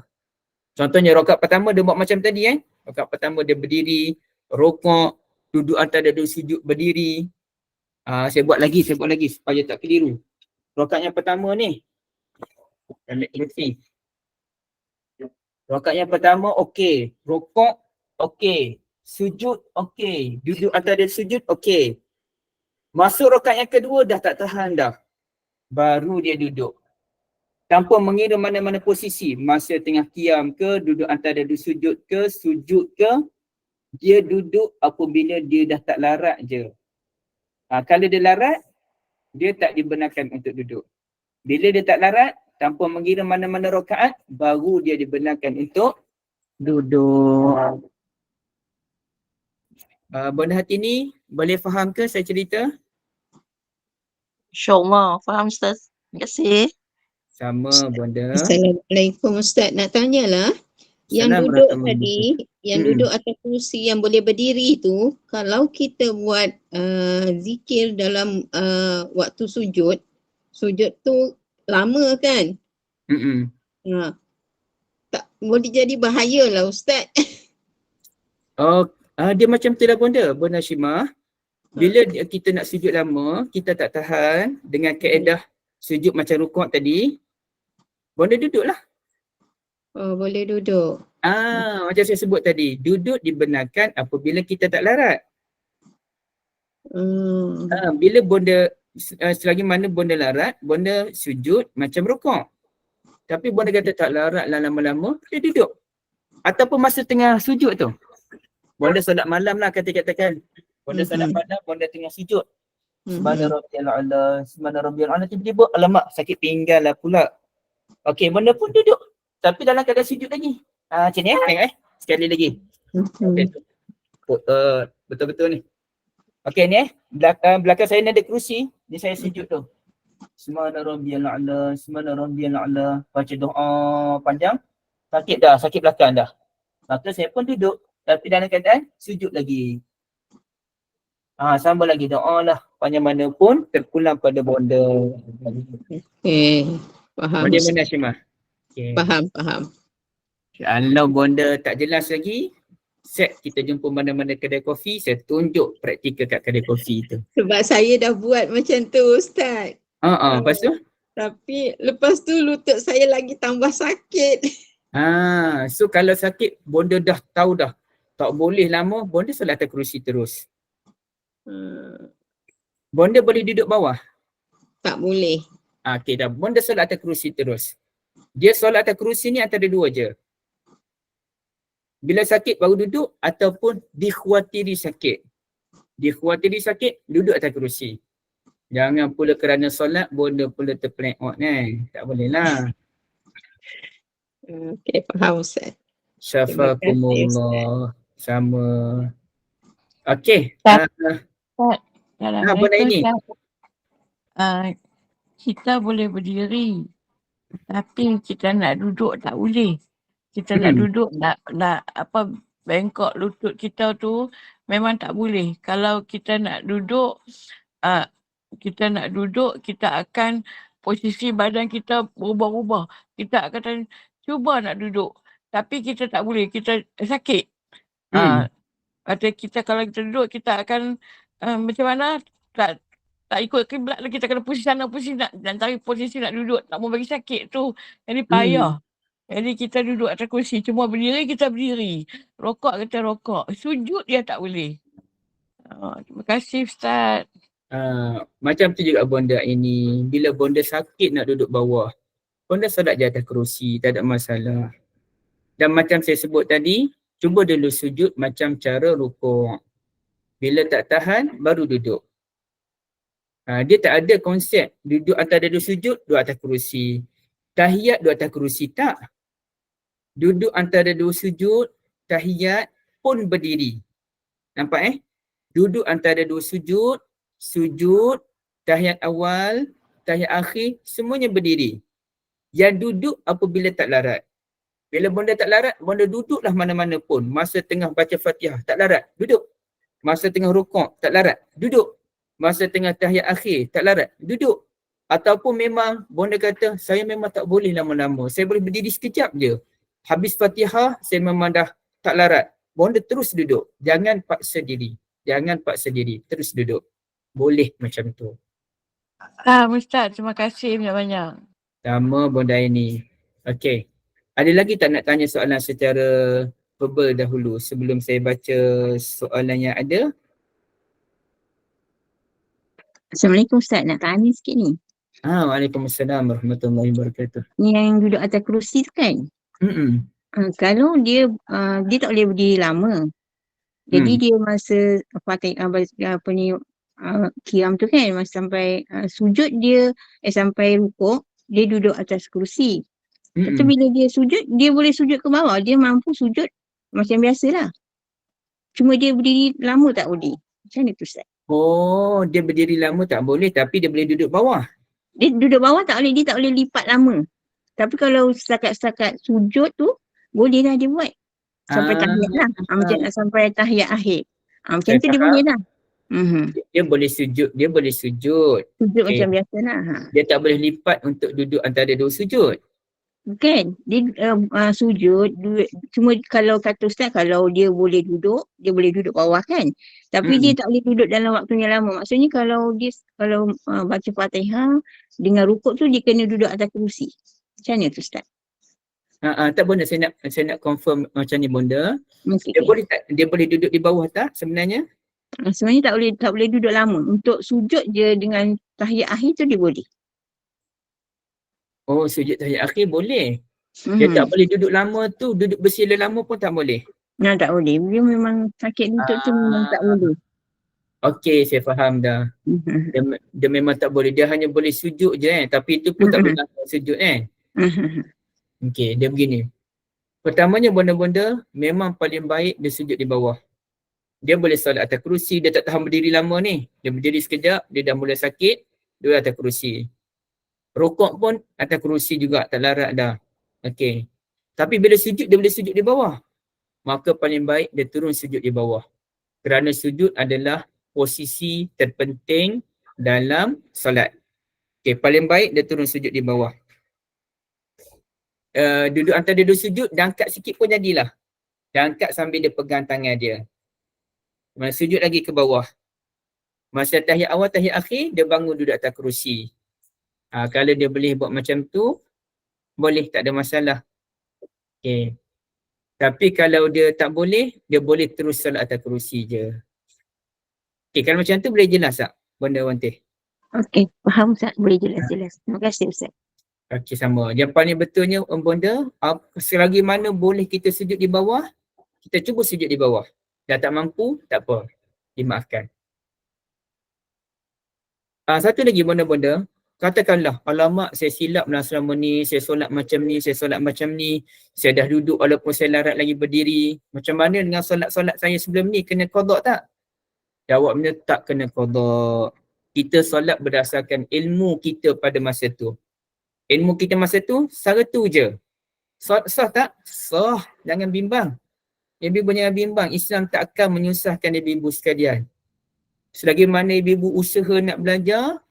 Contohnya rakaat pertama dia buat macam tadi Rakaat pertama dia berdiri, rukuk, duduk antara dua sujud berdiri. Saya buat lagi supaya tak keliru. Rakaat yang pertama ni. Rakaat yang pertama okey, rukuk okey, sujud okey, duduk antara sujud okey. Masuk rakaat yang kedua dah tak tahan dah. Baru dia duduk. Tanpa mengira mana-mana posisi, masa tengah qiyam ke, duduk antara dua sujud ke, dia duduk apabila dia dah tak larat je. Kalau dia larat, dia tak dibenarkan untuk duduk. Bila dia tak larat, tanpa mengira mana-mana rakaat, baru dia dibenarkan untuk duduk. Bonda hati ni, boleh faham ke saya cerita? InsyaAllah. Faham Ustaz. Terima kasih. Sama bonda. Assalamualaikum Ustaz. Nak tanyalah, yang duduk tadi, yang duduk atas kerusi yang boleh berdiri tu, kalau kita buat zikir dalam waktu sujud tu lama kan? Ha, tak boleh jadi bahaya lah Ustaz. Oh, dia macam tu lah bonda Syimah. Bila kita nak sujud lama, kita tak tahan dengan kaedah sujud macam rukuk tadi, bonda duduklah. Oh, boleh duduk. Macam saya sebut tadi, duduk dibenarkan apabila kita tak larat. Bila bonda, selagi mana bonda larat, bonda sujud macam rukuk. Tapi bonda kata tak larat lah lama-lama, dia duduk. Ataupun masa tengah sujud tu. Bonda solat malam lah katakan. Bonda solat malam, bonda tengah sujud. Subhana rabbiyal a'la, subhana rabbiyal a'la, tiba-tiba alamak sakit pinggang lah pula. Okey, bonda pun duduk. Tapi dalam keadaan sujud lagi. Macam ni tengok sekali lagi. Okay. Betul-betul ni. Okey ni belakang saya ni ada kerusi, ni saya sujud tu. Subhana rabbiyal a'la, subhana rabbiyal a'la. Baca doa panjang. Sakit belakang dah. Maka saya pun duduk. Tapi dalam keadaan sujud lagi. Sama lagi doa lah. Panjang mana pun terpulang pada bonda. Faham. Bagaimana Syimah? Okay. Faham. Kalau bonda tak jelas lagi, set kita jumpa mana-mana kedai kopi, saya tunjuk praktikal kat kedai kopi tu. Sebab saya dah buat macam tu Ustaz. Lepas tu? Tapi lepas tu lutut saya lagi tambah sakit. So kalau sakit, bonda dah tahu dah. Tak boleh lama, bonda solat atas kerusi terus. Bonda boleh duduk bawah? Tak boleh. Okey dah, bonda solat atas kerusi terus. Dia solat atas kerusi ni antara dua je. Bila sakit baru duduk ataupun dikhawatiri sakit. Dikhawatiri sakit, duduk atas kerusi. Jangan pula kerana solat, bonda pula terpelengok kan. Tak boleh lah. Okey, faham Ustaz. Syafakumullah. Sama. Okey. Dalam ini. Kita boleh berdiri. Tapi kita nak duduk tak boleh. Kita nak duduk, nak bengkok lutut kita tu memang tak boleh. Kalau kita nak duduk, kita akan posisi badan kita berubah-ubah. Kita akan cuba nak duduk. Tapi kita tak boleh, kita sakit. Kita kalau kita duduk, kita akan macam mana, tak ikut kiblat lah, kita kena posisi sana, posisi nak cari posisi nak duduk, tak mau bagi sakit tu. Jadi payah. Jadi kita duduk atas kursi, cuma berdiri kita berdiri. Rokok kita rokok. Sujud dia tak boleh. Terima kasih Ustaz. Macam tu juga bonda ini. Bila bonda sakit nak duduk bawah, bonda solat je atas kerusi, tak ada masalah. Dan macam saya sebut tadi, cuba dulu sujud macam cara rukuk. Bila tak tahan, baru duduk. Dia tak ada konsep duduk antara dua sujud, duduk atas kerusi. Tahiyat duduk atas kerusi, tak. Duduk antara dua sujud, tahiyat pun berdiri. Nampak Duduk antara dua sujud, tahiyat awal, tahiyat akhir, semuanya berdiri. Yang duduk apabila tak larat. Bila bonda tak larat, bonda duduklah mana-mana pun. Masa tengah baca Fatihah, tak larat, duduk. Masa tengah rukuk, tak larat, duduk. Masa tengah tahiyat akhir, tak larat, duduk. Ataupun memang bonda kata, saya memang tak boleh lama-lama. Saya boleh berdiri sekejap je. Habis Fatihah, saya memang dah tak larat. Bonda terus duduk. Jangan paksa diri. Terus duduk. Boleh macam tu. Ustaz, terima kasih banyak-banyak. Sama bonda ini. Okey. Ada lagi tak nak tanya soalan secara verbal dahulu sebelum saya baca soalan yang ada? Assalamualaikum Ustaz, nak tanya sikit ni. Waalaikumsalam warahmatullahi wabarakatuh. Ni yang duduk atas kerusi tu kan? Kalau dia tak boleh berdiri lama. Jadi dia masa qiyam tu kan, masa sampai sujud dia sampai rukuk, dia duduk atas kerusi. Lepas tu bila dia sujud, dia boleh sujud ke bawah. Dia mampu sujud macam biasalah. Cuma dia berdiri lama tak boleh. Macam mana tu Ustaz? Dia berdiri lama tak boleh tapi dia boleh duduk bawah. Dia duduk bawah tak boleh, dia tak boleh lipat lama. Tapi kalau setakat-setakat sujud tu, bolehlah dia buat. Sampai tahiyat lah. Macam nak sampai tahiyat akhir. Macam Saya tu dia faham. boleh lah. Dia boleh sujud, dia boleh sujud. Sujud Okey. macam biasa lah. Dia tak boleh lipat untuk duduk antara dua sujud. Bukan. Dia sujud. Cuma kalau kata Ustaz, kalau dia boleh duduk bawah kan. Tapi dia tak boleh duduk dalam waktu yang lama. Maksudnya kalau baca Fatihah, dengan rukuk tu dia kena duduk atas kerusi. Macam mana tu Ustaz? Tak bonda, saya nak confirm macam ni bonda. Okay. Dia boleh duduk di bawah tak sebenarnya? Sebenarnya tak boleh duduk lama. Untuk sujud je dengan tahiyat akhir tu dia boleh. Oh, sujud tahiyat akhir boleh. Dia tak boleh duduk lama tu, duduk bersila lama pun tak boleh. Tak boleh. Dia memang sakit lutut tu memang tak boleh. Okey, saya faham dah. Dia memang tak boleh. Dia hanya boleh sujud je tapi itu pun tak boleh lama sujud Okey, dia begini. Pertamanya bonda-bonda memang paling baik dia sujud di bawah. Dia boleh solat atas kerusi, dia tak tahan berdiri lama ni. Dia berdiri sekejap, dia dah mulai sakit, dia atas kerusi. Rukuk pun atas kerusi juga, tak larat dah. Okey. Tapi bila sujud, dia boleh sujud di bawah. Maka paling baik dia turun sujud di bawah. Kerana sujud adalah posisi terpenting dalam solat. Okey, paling baik dia turun sujud di bawah. Duduk antara dua sujud, dia angkat sikit pun jadilah. Dia angkat sambil dia pegang tangan dia. Sujud lagi ke bawah. Masa tahiyat awal, tahiyat akhir, dia bangun duduk atas kerusi. Kalau dia boleh buat macam tu, boleh, tak ada masalah. Okay. Tapi kalau dia tak boleh, dia boleh terus solat atas kerusi je. Okay, kalau macam tu boleh jelas tak, Bonda Wantih? Okey, faham Ustaz. Boleh jelas. Terima kasih Ustaz. Okey, sama. Yang paling betulnya, Bonda, selagi mana boleh kita sujud di bawah, kita cuba sujud di bawah. Dah tak mampu, tak apa. Dimaafkan. Satu lagi bonda-bonda, katakanlah, alamak saya silap lah selama ni, saya solat macam ni, saya dah duduk walaupun saya larat lagi berdiri. Macam mana dengan solat-solat saya sebelum ni, kena qada tak? Jawabnya tak kena qada. Kita solat berdasarkan ilmu kita pada masa tu. Ilmu kita masa tu, sara tu je. Sah tak? Sah. Jangan bimbang. Ibu-ibu jangan bimbang. Islam tak akan menyusahkan ibu-ibu sekalian. Selagi mana ibu-ibu usaha nak belajar,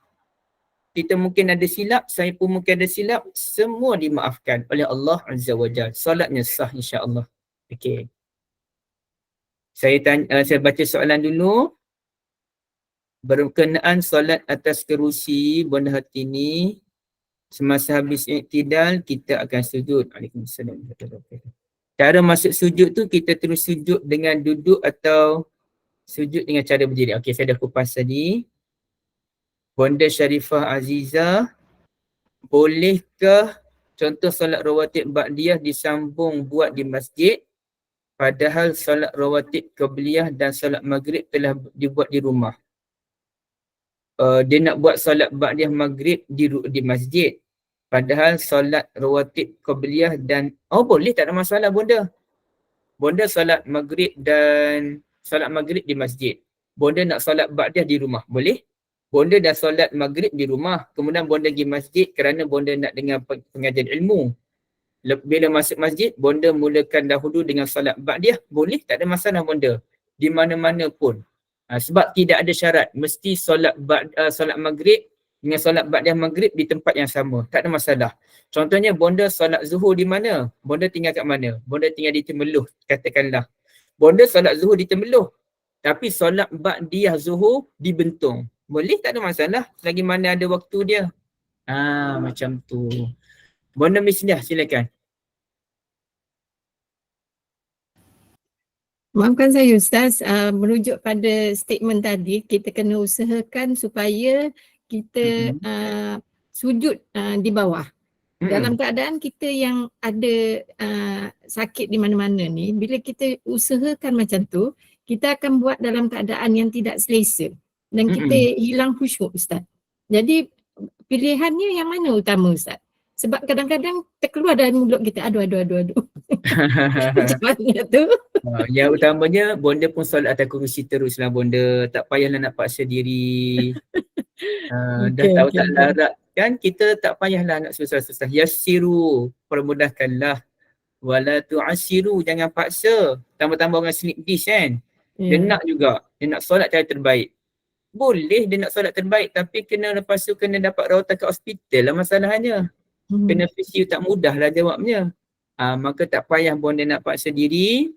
kita mungkin ada silap, saya pun mungkin ada silap, semua dimaafkan oleh Allah Azza wa Jalla. Solatnya sah insya-Allah. Okey. Saya baca soalan dulu. Berkenaan solat atas kerusi Bonda Hartini, semasa habis iktidal kita akan sujud. Waalaikumsalam. Cara masuk sujud tu kita terus sujud dengan duduk atau sujud dengan cara berdiri. Okey, saya dah kupas tadi. Bonda Sharifah Azizah, bolehkah contoh solat rawatib ba'diyah disambung buat di masjid padahal solat rawatib qabliyah dan solat maghrib telah dibuat di rumah? Dia nak buat solat ba'diyah maghrib di masjid padahal solat rawatib qabliyah dan boleh, tak ada masalah bonda. Bonda solat maghrib dan solat maghrib di masjid. Bonda nak solat ba'diyah di rumah, boleh? Bonda dah solat maghrib di rumah, kemudian bonda pergi masjid kerana bonda nak dengar pengajian ilmu. Bila masuk masjid, bonda mulakan dahulu dengan solat ba'diyah, boleh, tak ada masalah bonda. Di mana-mana pun. Sebab tidak ada syarat, mesti solat maghrib dengan solat ba'diyah maghrib di tempat yang sama, tak ada masalah. Contohnya bonda solat zuhur di mana? Bonda tinggal kat mana? Bonda tinggal di Temeloh, katakanlah. Bonda solat zuhur di Temeloh, tapi solat ba'diyah zuhur di Bentong. Boleh, tak ada masalah selagi mana ada waktu dia. Macam tu. Bonda Misliah, silakan. Maafkan saya Ustaz, merujuk pada statement tadi, kita kena usahakan supaya kita sujud di bawah. Dalam keadaan kita yang ada sakit di mana-mana ni, bila kita usahakan macam tu, kita akan buat dalam keadaan yang tidak selesa dan kita hilang khusyuk Ustaz. Jadi pilihannya yang mana utama Ustaz? Sebab kadang-kadang terkeluar dari mulut kita, aduh. Macam mana tu? Yang utamanya bonda pun solat atas kerusi teruslah bonda, tak payahlah nak paksa diri. Dah tahu tak larat, Kan kita tak payahlah nak susah-susah. Yassiru, permudahkanlah. Wala tu'assiru, jangan paksa. Tambah-tambah orang slip disk kan. Dia Ya. nak juga, dia nak solat cara terbaik. Boleh dia nak solat terbaik tapi lepas tu kena dapat rawatan kat hospital lah masalahnya. Kena fisio tak mudah lah jawabnya. Maka tak payah bonda nak paksa diri.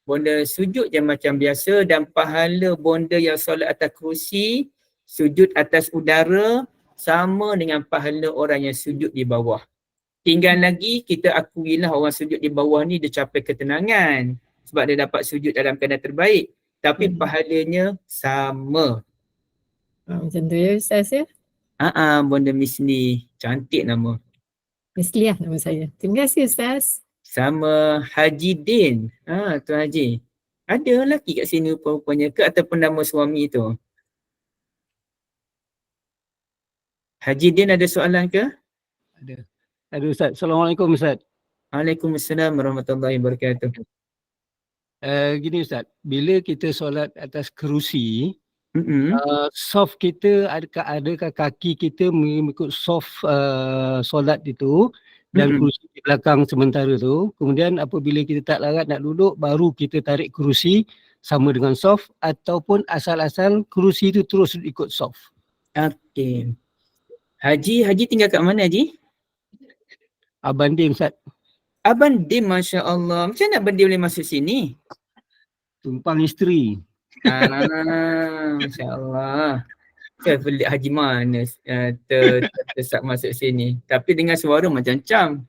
Bonda sujud je macam biasa dan pahala bonda yang solat atas kerusi, sujud atas udara sama dengan pahala orang yang sujud di bawah. Tinggal lagi kita akuilah orang sujud di bawah ni dia capai ketenangan sebab dia dapat sujud dalam keadaan terbaik. Tapi pahalanya sama. Macam tu ya Ustaz ya. Bonda Misli. Cantik nama. Misliah nama saya. Terima kasih Ustaz. Sama Haji Din. Tuan Haji. Ada lelaki kat sini rupanya ke ataupun nama suami tu? Haji Din ada soalan ke? Ada Ustaz. Assalamualaikum Ustaz. Waalaikumsalam warahmatullahi wabarakatuh. Gini Ustaz, bila kita solat atas kerusi, soft kita adakah kaki kita mengikut soft solat itu dan kerusi di belakang sementara tu. Kemudian apabila kita tak larat nak duduk, baru kita tarik kerusi sama dengan soft ataupun asal-asal kerusi itu terus ikut soft. Okey. Haji tinggal kat mana Haji? Abang Dim Ustaz. Abang Dim, Masya Allah. Macam mana Abang Dim boleh masuk sini? Tumpang isteri. Masya Allah. Saya pelik Haji mana tersak masuk sini. Tapi dengan suara macam cam.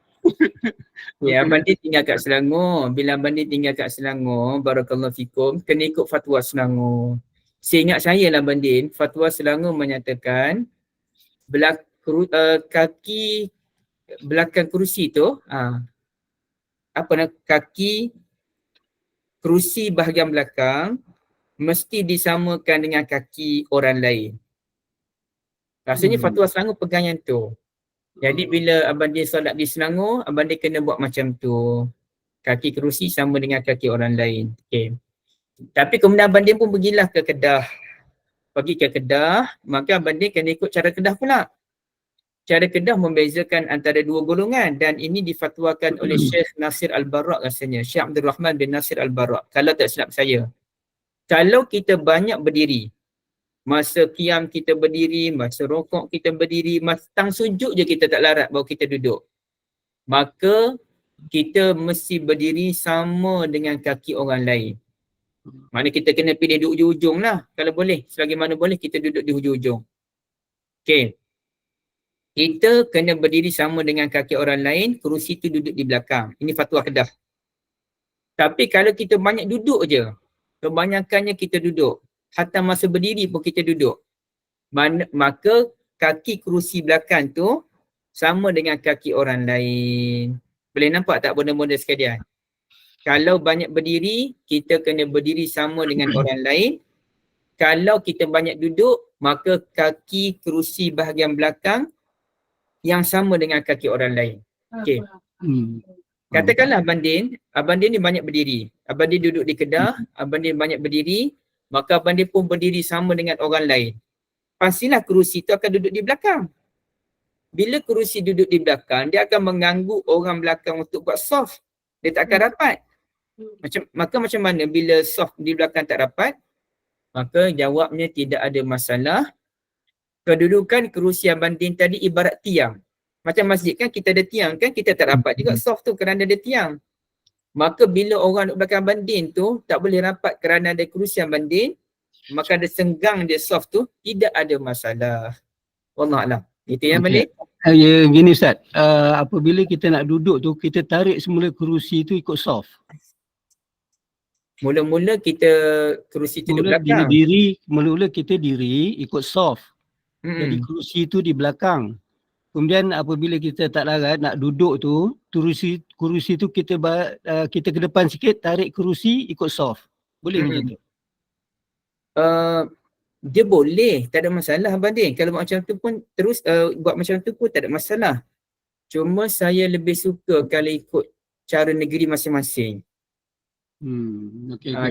Ya, Abang Dim tinggal kat Selangor. Bila Abang Dim tinggal kat Selangor, barakallahu fikum, kena ikut fatwa Selangor. Seingat saya lah Abang Dim, fatwa Selangor menyatakan kaki belakang kerusi tu, kaki kerusi bahagian belakang mesti disamakan dengan kaki orang lain. Rasanya fatwa Selangor pegang yang tu. Jadi bila Abang Din solat di Selangor, Abang Din kena buat macam tu. Kaki kerusi sama dengan kaki orang lain. Okay. Tapi kemudian Abang Din pun pergilah ke Kedah. Pergi ke Kedah, maka Abang Din kena ikut cara Kedah pula. Cara Kedah membezakan antara dua golongan dan ini difatwakan oleh Syekh Nasir Al-Barak rasanya. Syekh Abdul Rahman bin Nasir Al-Barak. Kalau tak silap saya. Kalau kita banyak berdiri, masa qiyam kita berdiri, masa rokok kita berdiri, masa tang sujud je kita tak larat baru kita duduk. Maka kita mesti berdiri sama dengan kaki orang lain. Mana kita kena pilih di ujung-ujung lah. Kalau boleh, selagi mana boleh kita duduk di ujung-ujung. Okay. Kita kena berdiri sama dengan kaki orang lain, kerusi tu duduk di belakang. Ini fatwa Kedah. Tapi kalau kita banyak duduk je, kebanyakannya kita duduk. Hatta masa berdiri pun kita duduk. Maka kaki kerusi belakang tu sama dengan kaki orang lain. Boleh nampak tak benda-benda sekalian? Kalau banyak berdiri, kita kena berdiri sama dengan orang lain. Kalau kita banyak duduk, maka kaki kerusi bahagian belakang yang sama dengan kaki orang lain. Okey. Katakanlah Abang Din ni banyak berdiri. Abang Din duduk di Kedah, Abang Din banyak berdiri, maka Abang Din pun berdiri sama dengan orang lain. Pastilah kerusi tu akan duduk di belakang. Bila kerusi duduk di belakang, dia akan mengganggu orang belakang untuk buat soft. Dia tak akan rapat. Maka macam mana bila soft di belakang tak rapat? Maka jawabnya tidak ada masalah. Kedudukan kerusi Abang Din tadi ibarat tiang. Macam masjid kan kita ada tiang kan, kita tak rapat juga soft tu kerana ada tiang. Maka bila orang duduk belakang Abang Din tu tak boleh rapat kerana ada kerusi Abang Din, maka ada senggang dia soft tu, tidak ada masalah. Wallahualam. Itu yang balik. Ya, gini Ustaz, apabila kita nak duduk tu, kita tarik semula kerusi tu ikut soft. Mula-mula kita kerusi tu duduk belakang. Mula-mula kita diri ikut soft. Jadi kerusi tu di belakang. Kemudian apabila kita tak larat nak duduk tu, kerusi tu kita ke depan sikit, tarik kerusi ikut soft. Boleh macam tu? Dia boleh, tak ada masalah Abang Din. Kalau buat macam tu pun terus buat macam tu pun tak ada masalah. Cuma saya lebih suka kalau ikut cara negeri masing-masing.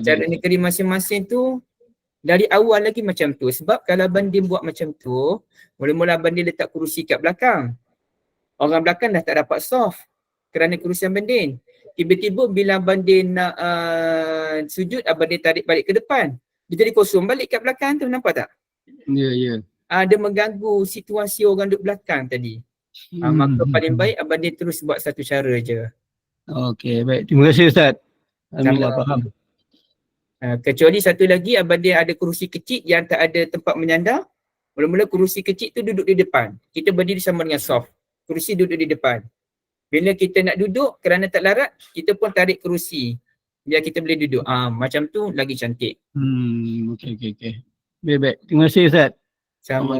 Cara negeri masing-masing tu Dari awal lagi macam tu. Sebab kalau Abang Din buat macam tu, mula-mula Abang Din letak kerusi kat belakang. Orang belakang dah tak dapat soft kerana kerusi Abang Din. Tiba-tiba bila Abang Din nak sujud, Abang Din tarik balik ke depan. Dia jadi kosong balik kat belakang tu, nampak tak? Ya, ya. Dia mengganggu situasi orang duduk belakang tadi. Maka paling baik Abang Din terus buat satu cara je. Okey, baik. Terima kasih Ustaz. Alhamdulillah Sama. faham. Kecuali satu lagi, Abang Din ada kerusi kecil yang tak ada tempat menyandar. Mula-mula kerusi kecil tu duduk di depan. Kita berdiri sama dengan soft. Kerusi duduk di depan. Bila kita nak duduk kerana tak larat, kita pun tarik kerusi. Biar kita boleh duduk. Macam tu lagi cantik. Okey. Baik. Terima kasih Ustaz. Sama.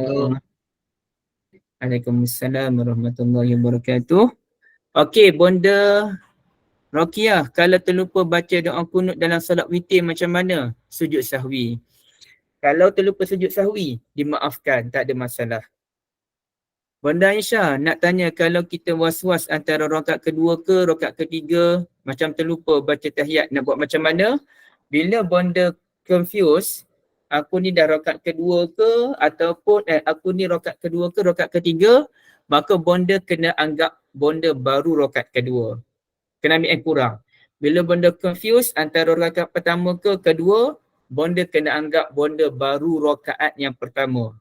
Waalaikumsalam warahmatullahi wabarakatuh. Okey, Bonda Rokiah, kalau terlupa baca doa kunut dalam solat witir macam mana? Sujud sahwi. Kalau terlupa sujud sahwi, dimaafkan, tak ada masalah. Bonda Aisyah, nak tanya kalau kita was-was antara rakaat kedua ke rakaat ketiga, macam terlupa baca tahiyat, nak buat macam mana? Bila Bonda confused, aku ni dah rakaat kedua ke ataupun aku ni rakaat kedua ke rakaat ketiga, maka Bonda kena anggap Bonda baru rakaat kedua. Kena ambil yang kurang. Bila Bonda confused antara rakaat pertama ke kedua, Bonda kena anggap Bonda baru rakaat yang pertama.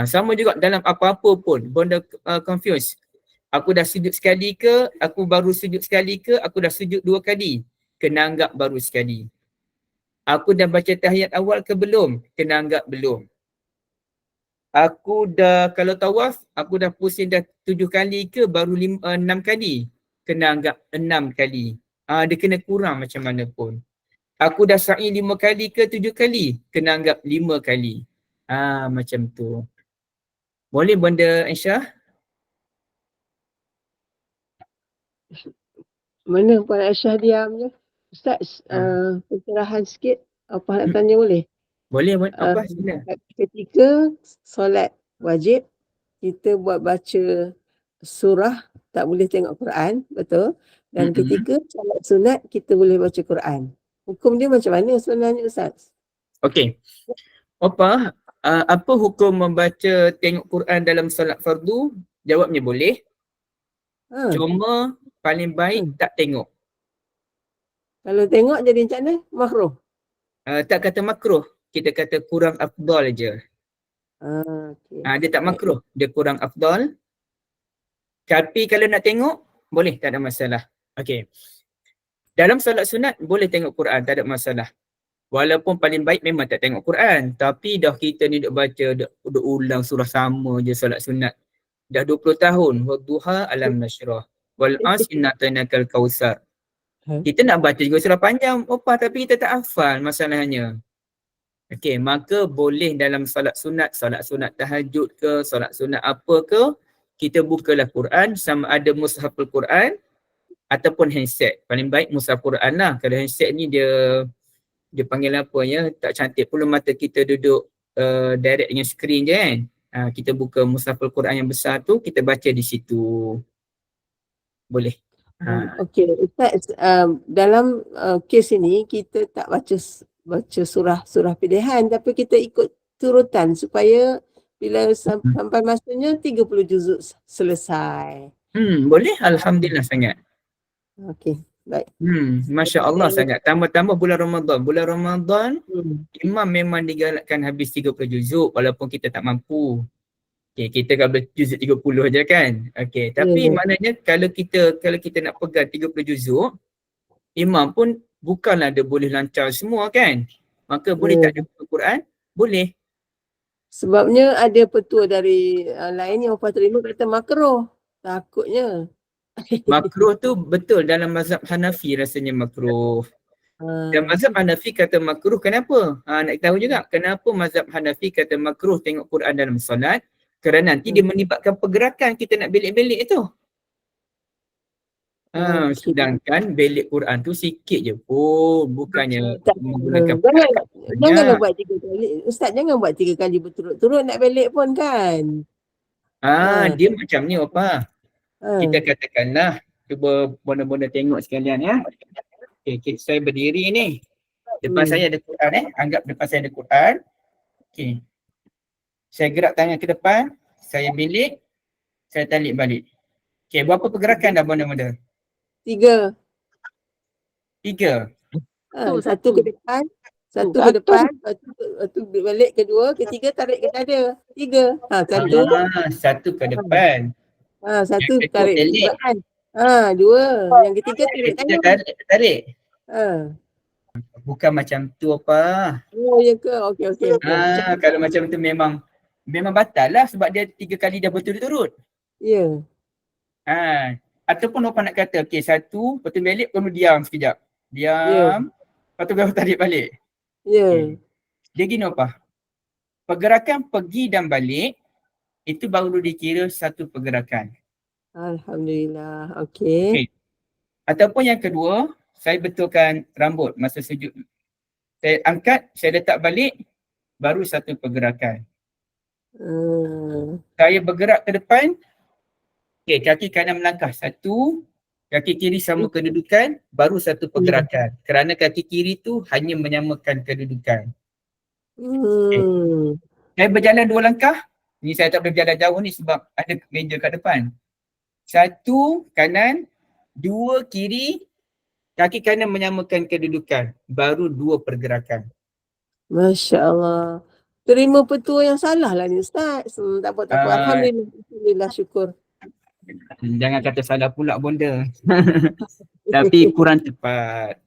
Sama juga dalam apa-apa pun, Bonda confused. Aku dah sujud sekali ke, aku baru sujud sekali ke, aku dah sujud 2 kali. Kena anggap baru sekali. Aku dah baca tahiyat awal ke belum? Kena anggap belum. Aku dah, kalau tawaf, aku dah pusing dah 7 kali ke baru 6 kali? Kena anggap 6 kali. Dia kena kurang macam mana pun. Aku dah sa'i 5 kali ke 7 kali? Kena anggap 5 kali. Macam tu. Boleh Bonda Aisyah? Mana Puan Aisyah diam je? Ustaz, pencerahan sikit. Apa nak tanya boleh? Boleh, apa sila? Ketika solat wajib, kita buat baca surah, tak boleh tengok Quran, betul? Dan ketika solat sunat, kita boleh baca Quran. Hukum dia macam mana sebenarnya Ustaz? Okey. Apa hukum membaca tengok Quran dalam solat fardu? Jawabnya boleh. Cuma paling baik tak tengok. Kalau tengok jadi macam mana? Makruh? Tak kata makruh. Kita kata kurang afdal je. Okay. Dia tak makruh. Dia kurang afdal. Tapi kalau nak tengok, boleh, tak ada masalah. Okey. Dalam solat sunat, boleh tengok Quran, tak ada masalah. Walaupun paling baik memang tak tengok Quran. Tapi dah kita ni duk baca, duk ulang surah sama je solat sunat. Dah 20 tahun. Wadduha alam nasyrah. Wal as inna tainakal kausar. Kita nak baca juga surah panjang, tapi kita tak hafal masalahnya. Okey, maka boleh dalam solat sunat tahajud ke, solat sunat apa ke, kita bukalah Quran, sama ada mushaful Quran ataupun handset. Paling baik mushaf Quran lah. Kalau handset ni dia panggil apa ya, tak cantik pula mata kita duduk direct dengan skrin je kan. Kita buka mushaful Quran yang besar tu, kita baca di situ. Boleh. Okey, Ustaz, dalam kes ini kita tak baca surah pilihan, tapi kita ikut turutan supaya bila sampai masanya 30 juzuk selesai. Boleh, alhamdulillah sangat. Okey, baik. Masya Allah sangat. Tambah-tambah bulan Ramadan. Bulan Ramadan, imam memang digalakkan habis 30 juzuk walaupun kita tak mampu. Okay, kita kan juzuk 30 je kan. Okay, tapi maknanya kalau kita nak pegang 30 juzuk, imam pun bukanlah dia boleh lancar semua kan. Maka boleh tak ada Quran? Boleh. Sebabnya ada petua dari lain yang Wafat terima kata makruh. Takutnya. Makruh tu betul dalam mazhab Hanafi rasanya makruh. Dan mazhab Hanafi kata makruh kenapa? Nak tahu juga kenapa mazhab Hanafi kata makruh tengok Quran dalam solat? Kerana nanti dia melibatkan pergerakan kita nak belik-belik tu. Sedangkan belik Quran tu sikit je pun, bukannya menggunakan Janganlah buat 3 kali. Ustaz jangan buat 3 kali berturut-turut nak belik pun kan. Dia macam ni apa? Kita katakanlah, cuba bona-bona tengok sekalian ya. Okay, saya berdiri ni. Depan saya ada Quran Anggap depan saya ada Quran. Okey. Saya gerak tangan ke depan, saya belik, saya tarik balik. Okey, berapa pergerakan dah bonda-bonda? 3. 3. Satu ke depan, satu ke depan, lepas tu balik kedua, ketiga tarik ke dada. 3. Satu. Satu ke depan. Satu Yang kedua tarik ke belik. belakang. 2. Yang ketiga tarik Ketiga tangan. tarik. Ha. Bukan macam tu apa. Oh, ya ke? Okey. Kalau macam tu memang batal lah sebab dia 3 kali dah berturut-turut. Ya. Ataupun apa nak kata, okey, satu, lepas tu balik, kemudian diam sekejap. Diam, lepas tu baru tarik balik. Ya. Okay. Dia gini apa? Pergerakan pergi dan balik, itu baru dikira satu pergerakan. Alhamdulillah. Okey. Okay. Ataupun yang kedua, saya betulkan rambut masa sujud. Saya angkat, saya letak balik, baru satu pergerakan. Saya bergerak ke depan, okey, kaki kanan melangkah, satu, kaki kiri sama kedudukan, baru satu pergerakan. Kerana kaki kiri tu hanya menyamakan kedudukan. Okay. Saya berjalan 2 langkah, ni saya tak boleh berjalan jauh ni sebab ada meja kat depan. 1 kanan, 2 kiri, kaki kanan menyamakan kedudukan, baru 2 pergerakan. Masya Allah. Terima petua yang salah lah ni Ustaz. Tak apa. Alhamdulillah, syukur. Jangan kata salah pula bonda. Tapi kurang tepat.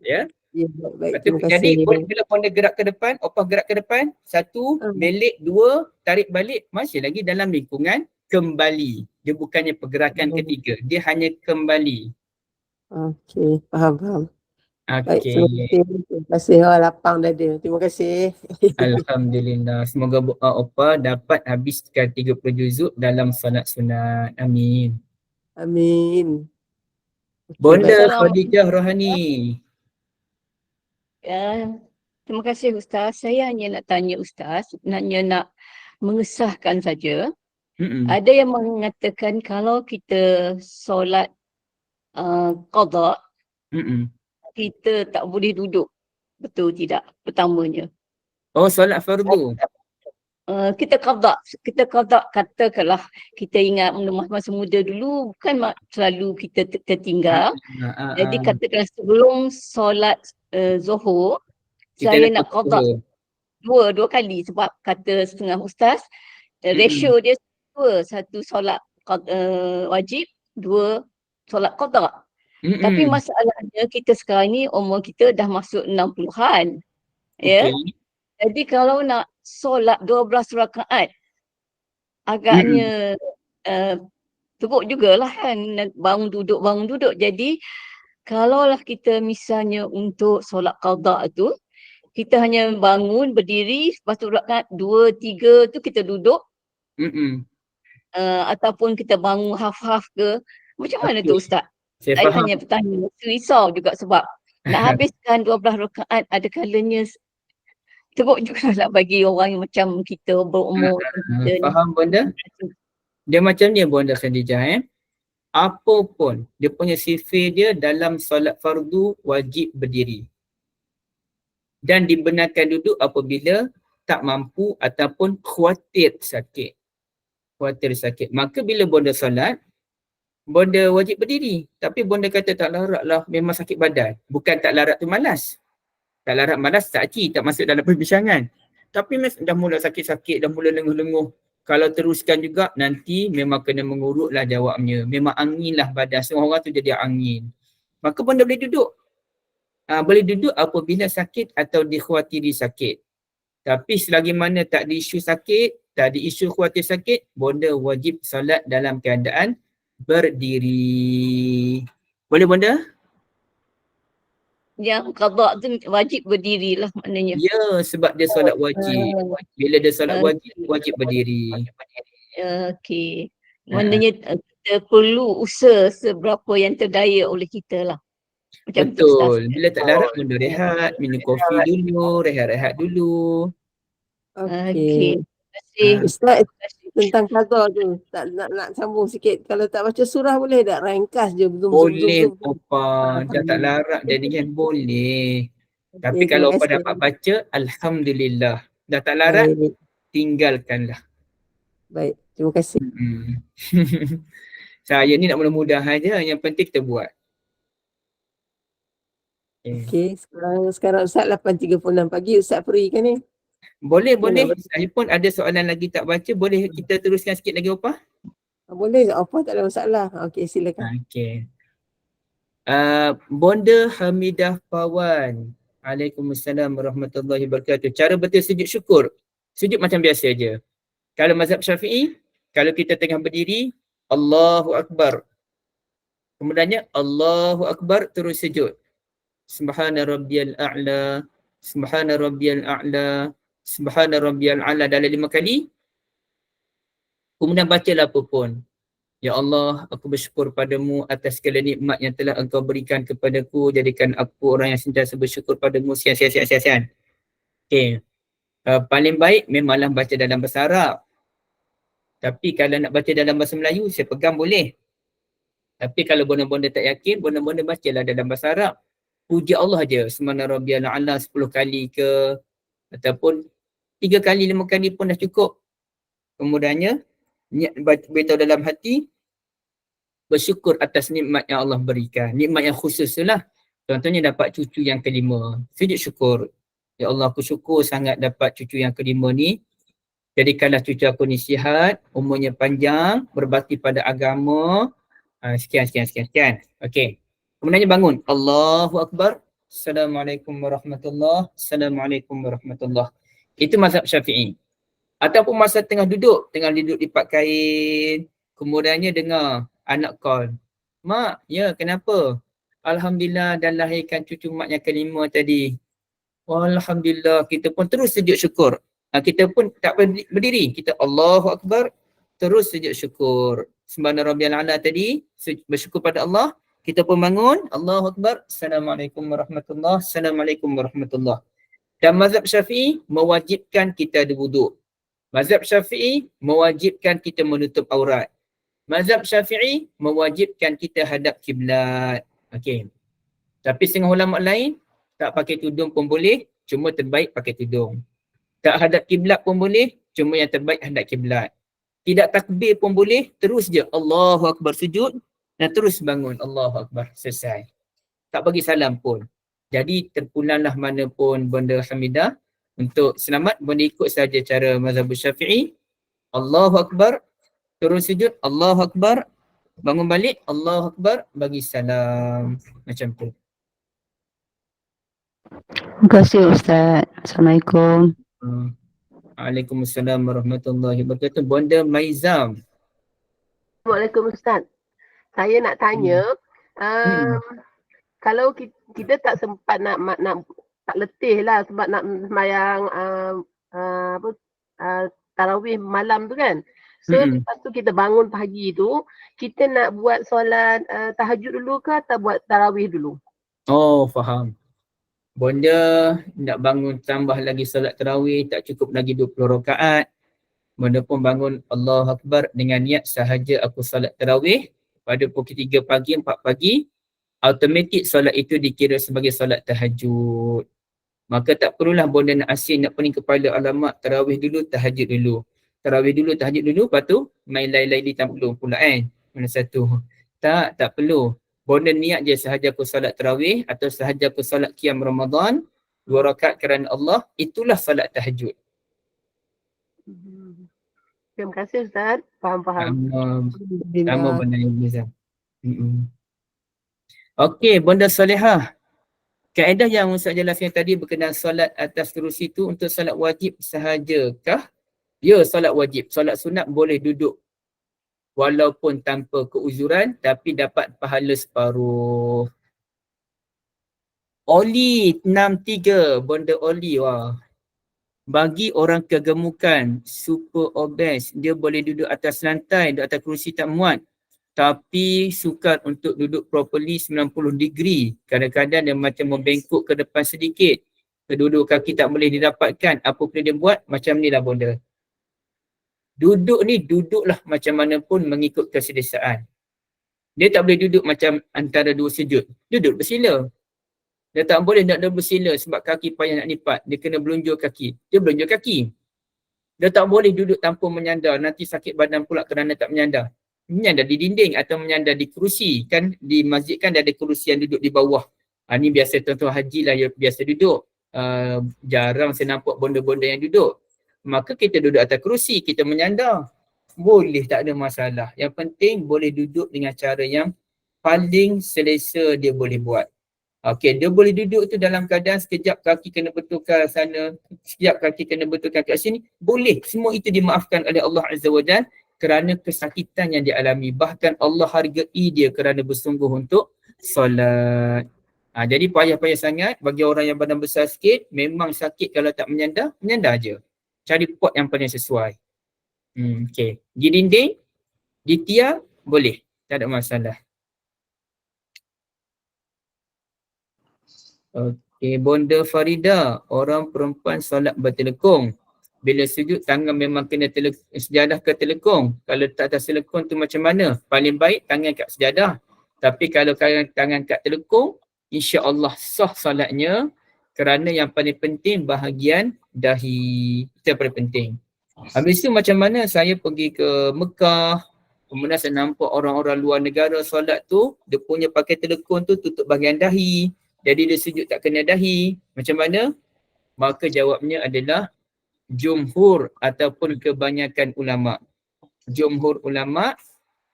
Ya. Ya, baik. Terima Jadi kasih. bila bonda gerak ke depan, opah gerak ke depan, 1, belik, 2, tarik balik, masih lagi dalam lingkungan kembali. Dia bukannya pergerakan ketiga, dia hanya kembali. Okey, faham. Baik, Okey. terima kasih. Lapang dada. Terima kasih. Alhamdulillah. Semoga opah dapat habiskan 30 juzuk dalam solat sunat. Amin. Amin. Bonda Khadijah Rohani. Terima kasih Ustaz. Saya hanya nak tanya Ustaz, nak mengesahkan saja. Ada yang mengatakan kalau kita solat qada, kita tak boleh duduk. Betul tidak? Pertamanya. Oh, solat fardu. Kita qada katakanlah kita ingat masa muda dulu bukan selalu kita tertinggal. Jadi katakanlah sebelum solat Zuhur saya nak qada dua kali sebab kata setengah ustaz ratio dia 2, 1 solat wajib, 2 solat qada. Tapi masalahnya kita sekarang ni umur kita dah masuk 60-an. Ya. Jadi kalau nak solat 12 rakaat agaknya teruk jugalah kan, bangun duduk. Jadi kalaulah kita misalnya untuk solat qada tu kita hanya bangun berdiri, lepas tu rakaat 2, 3 tu kita duduk. Ataupun kita bangun half-half ke. Macam mana tu Ustaz? Saya hanya bertanya, risau juga sebab nak habiskan 12 rakaat ada kalanya teruk juga lah bagi orang yang macam kita berumur. Faham bonda? Dia macam ni bonda Khadijah. Apa pun dia punya sifir dia dalam solat fardu wajib berdiri. Dan dibenarkan duduk apabila tak mampu ataupun khawatir sakit. Maka bila bonda solat, bonda wajib berdiri. Tapi bonda kata tak larat lah, memang sakit badan. Bukan tak larat tu malas. Tak larat malas tak masuk dalam perbincangan. Tapi dah mula sakit-sakit, dah mula lenguh-lenguh. Kalau teruskan juga nanti memang kena mengurut lah jawabnya. Memang angin lah badan. Semua orang tu jadi angin. Maka bonda boleh duduk. Boleh duduk apabila sakit atau dikhawatiri sakit. Tapi selagi mana tak ada isu sakit, tak ada isu khawatir sakit, bonda wajib solat dalam keadaan berdiri. Boleh bonda? Yang qada tu wajib berdiri lah maknanya. Ya, sebab dia solat wajib. Bila dia solat wajib berdiri. Okey. Maknanya kita perlu usaha seberapa yang terdaya oleh kita lah. Macam betul. Bila tak larat bonda rehat, minum kopi dulu, rehat-rehat dulu. Okey. Terima kasih. Ustaz, tentang qada tu, tak nak sambung sikit. Kalau tak baca surah boleh tak? Ringkas je. Boleh, Opa. Dah tak larat jadi kan boleh. Tapi Okey, kalau terima apa kasih. dapat baca, Alhamdulillah. Dah tak larat, Baik, tinggalkanlah. baik. Terima kasih. Saya ni nak mudah-mudah aja, yang penting kita buat. Okey, sekarang Ustaz 8.36 pagi, Ustaz free kan ni? Boleh, Okey, nak boleh. Saya pun ada soalan lagi tak baca. Boleh kita teruskan sikit lagi apa? boleh, apa tak ada masalah. Okey, silakan. Okey. Bonda Hamidah Pawan. Waalaikumsalam warahmatullahi wabarakatuh. Cara betul sujud syukur. Sujud macam biasa je. Kalau mazhab Syafi'i, kalau kita tengah berdiri, Allahu Akbar. Kemudiannya Allahu Akbar terus sujud. Subhana rabbiyal a'la, subhana rabbiyal a'la, subhana rabbiyal a'la dalam 5 kali. Kemudian bacalah apa pun. Ya Allah, aku bersyukur padamu atas segala nikmat yang telah engkau berikan kepadaku. Jadikan aku orang yang sentiasa bersyukur padamu. Sian. Okay. Paling baik memanglah baca dalam bahasa Arab. Tapi kalau nak baca dalam bahasa Melayu, saya pegang boleh. Tapi kalau bonda-bonda tak yakin, bonda-bonda bacalah dalam bahasa Arab. Puji Allah je. Subhana rabbiyal a'la 10 kali ke, ataupun 3 kali, 5 kali pun dah cukup. Kemudiannya, niat beritahu dalam hati, bersyukur atas nikmat yang Allah berikan. Nikmat yang khusus lah. Contohnya dapat cucu yang kelima. Sujud syukur. Ya Allah, aku syukur sangat dapat cucu yang kelima ni. Jadikanlah cucu aku ni sihat, umurnya panjang, berbakti pada agama. Sekian. Okey. Kemudiannya bangun. Allahu Akbar. Assalamualaikum warahmatullahi. Assalamualaikum warahmatullahi. Itu mazhab Syafi'i. Ataupun masa tengah duduk lipat kain. Kemudiannya dengar anak call. Mak, ya kenapa? Alhamdulillah dah lahirkan cucu mak yang kelima tadi. Alhamdulillah, kita pun terus sujud syukur. Kita pun tak berdiri. Kita Allahu Akbar, terus sujud syukur. Subhana rabbiyal a'la tadi, bersyukur pada Allah. Kita pun bangun, Allahu Akbar. Assalamualaikum warahmatullahi. Assalamualaikum warahmatullahi. Dan mazhab Syafi'i mewajibkan kita ada wuduk. Mazhab Syafi'i mewajibkan kita menutup aurat. Mazhab Syafi'i mewajibkan kita hadap kiblat. Okey. Tapi setengah ulama lain tak pakai tudung pun boleh, cuma terbaik pakai tudung. Tak hadap kiblat pun boleh, cuma yang terbaik hadap kiblat. Tidak takbir pun boleh, terus je Allahu Akbar sujud dan terus bangun Allahu Akbar, selesai. Tak bagi salam pun. Jadi terpulanglah mana pun bonda Hamidah, untuk selamat bonda ikut saja cara mazhab Syafi'i. Allahu Akbar, terus sujud, Allahu Akbar, bangun balik, Allahu Akbar, bagi salam. Macam tu. Terima kasih Ustaz. Assalamualaikum. Waalaikumsalam warahmatullahi wabarakatuh. Bonda Maizam. Assalamualaikum Ustaz. Saya nak tanya, kalau kita tak sempat nak tak letih lah sebab nak sembahyang tarawih malam tu kan. So lepas tu kita bangun pagi tu, kita nak buat solat tahajud dulu ke atau buat tarawih dulu? Oh, faham. Bonda nak bangun tambah lagi solat tarawih, tak cukup lagi 20 rakaat. Bonda pun bangun Allahu Akbar dengan niat sahaja aku solat tarawih pada pukul 3 pagi, 4 pagi. Automatik solat itu dikira sebagai solat tahajud. Maka tak perlulah bonda nak asyik, nak pening kepala, alamak tarawih dulu, tahajud dulu. Tarawih dulu, tahajud dulu, lepas tu main lain-lain tak perlu pula kan. Mana satu. Tak perlu. Bonda niat je sahaja aku solat tarawih atau sahaja aku solat qiyam Ramadan, 2 rakaat kerana Allah, itulah solat tahajud. Terima kasih Ustaz. Faham. Sama benda yang biasa. Okey, bonda Salihah. Kaedah yang Ustaz jelaskan tadi berkenaan solat atas kerusi itu untuk solat wajib sahajakah? Ya, solat wajib. Solat sunat boleh duduk walaupun tanpa keuzuran tapi dapat pahala separuh. Oli 63, bonda Oli, wah. Bagi orang kegemukan, super obes, dia boleh duduk atas lantai, duduk atas kerusi tak muat. Tapi sukar untuk duduk properly 90 degree. Kadang-kadang dia macam membengkok ke depan sedikit. Keduduk kaki tak boleh didapatkan. Apa perlu dia buat? Macam ni lah bonda. Duduk ni duduklah macam mana pun mengikut keselesaan. Dia tak boleh duduk macam antara dua sujud. Duduk bersila. Dia tak boleh nak bersila sebab kaki payah nak lipat. Dia kena belunjuk kaki. Dia belunjuk kaki. Dia tak boleh duduk tanpa menyandar. Nanti sakit badan pula kerana tak menyandar. Menyandar di dinding atau menyandar di kerusi. Kan di masjid kan dia ada kerusi yang duduk di bawah. Ni biasa tuan-tuan haji lah yang biasa duduk. Jarang saya nampak bonda-bonda yang duduk. Maka kita duduk atas kerusi, kita menyandar. Boleh, tak ada masalah. Yang penting boleh duduk dengan cara yang paling selesa dia boleh buat. Okey, dia boleh duduk tu dalam keadaan sekejap kaki kena betulkan sana, sekejap kaki kena betulkan kat sini. Boleh, semua itu dimaafkan oleh Allah Azza wa Jalla kerana kesakitan yang dia alami. Bahkan Allah hargai dia kerana bersungguh untuk solat. Jadi payah-payah sangat bagi orang yang badan besar sikit, memang sakit kalau tak menyandar, menyandar je. Cari pot yang paling sesuai. Okey, di dinding, di tiang, boleh. Tak ada masalah. Okey, Bonda Farida, orang perempuan solat bertelekung. Bila sujud tangan memang kena sejadah ke telekung. Kalau tak atas telekung tu macam mana? Paling baik tangan kat sejadah. Tapi kalau tangan kat telekung, insya-Allah sah solatnya kerana yang paling penting bahagian dahi. Itu yang paling penting. Habis tu macam mana saya pergi ke Mekah, kemudian saya nampak orang-orang luar negara solat tu, dia punya pakai telekung tu tutup bahagian dahi. Jadi dia sujud tak kena dahi. Macam mana? Maka jawabnya adalah jumhur ataupun kebanyakan ulama. Jumhur ulama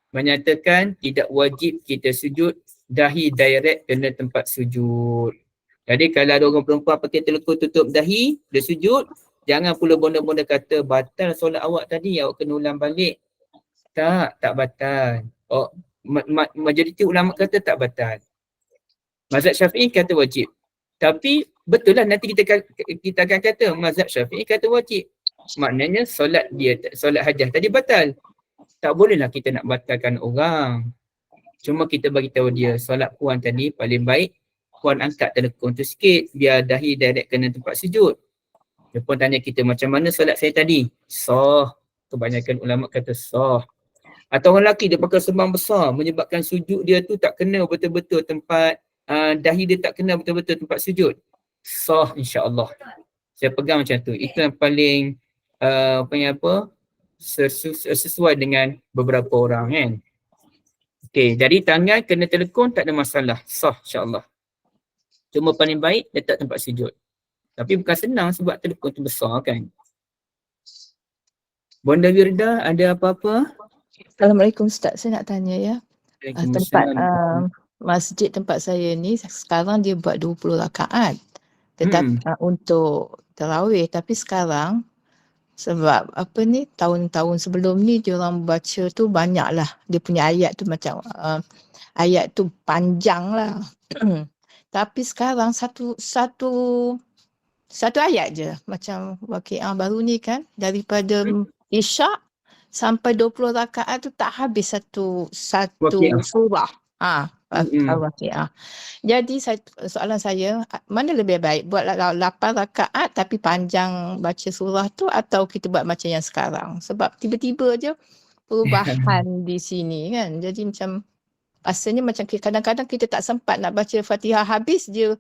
menyatakan tidak wajib kita sujud dahi direct kena tempat sujud. Jadi kalau ada orang perempuan pakai telekung tutup dahi, dia sujud, jangan pula bonda-bonda kata batal solat awak tadi, awak kena ulang balik. Tak batal. Majoriti ulama kata tak batal. Mazhab Syafi'i kata wajib. Tapi betul lah nanti kita akan kata mazhab Syafi'i kata wajib. Maknanya solat hajah tadi batal. Tak bolehlah kita nak batalkan orang. Cuma kita bagi tahu dia solat puan tadi paling baik puan angkat telekung tu sikit biar dahi direct kena tempat sujud. Dia pun tanya kita macam mana solat saya tadi? Sah. Kebanyakan ulama kata sah. Atau orang lelaki dia pakai serban besar menyebabkan sujud dia tu tak kena betul-betul tempat dahi dia tak kena betul-betul tempat sujud. Sah insya-Allah. Saya pegang macam tu. Itu yang paling sesuai dengan beberapa orang kan. Okey, jadi tangan kena telekung tak ada masalah. Sah insya-Allah. Cuma paling baik letak tempat sujud. Tapi bukan senang sebab telekung tu besar kan. Bonda Wirda ada apa-apa? Assalamualaikum Ustaz, saya nak tanya ya. Tempat masjid tempat saya ni sekarang dia buat 20 rakaat. Tetapi untuk tarawih, tapi sekarang sebab tahun-tahun sebelum ni dia orang baca tu banyaklah. Dia punya ayat tu macam ayat tu panjang lah. Tapi sekarang satu ayat je macam Waqiah baru ni kan daripada Isyak sampai 20 rakaat tu tak habis satu surah. Al-Waqiah. Jadi soalan saya, mana lebih baik? Buat 8 rakaat tapi panjang baca surah tu atau kita buat macam yang sekarang? Sebab tiba-tiba je perubahan di sini kan. Jadi macam rasanya macam kadang-kadang kita tak sempat nak baca Fatihah habis dia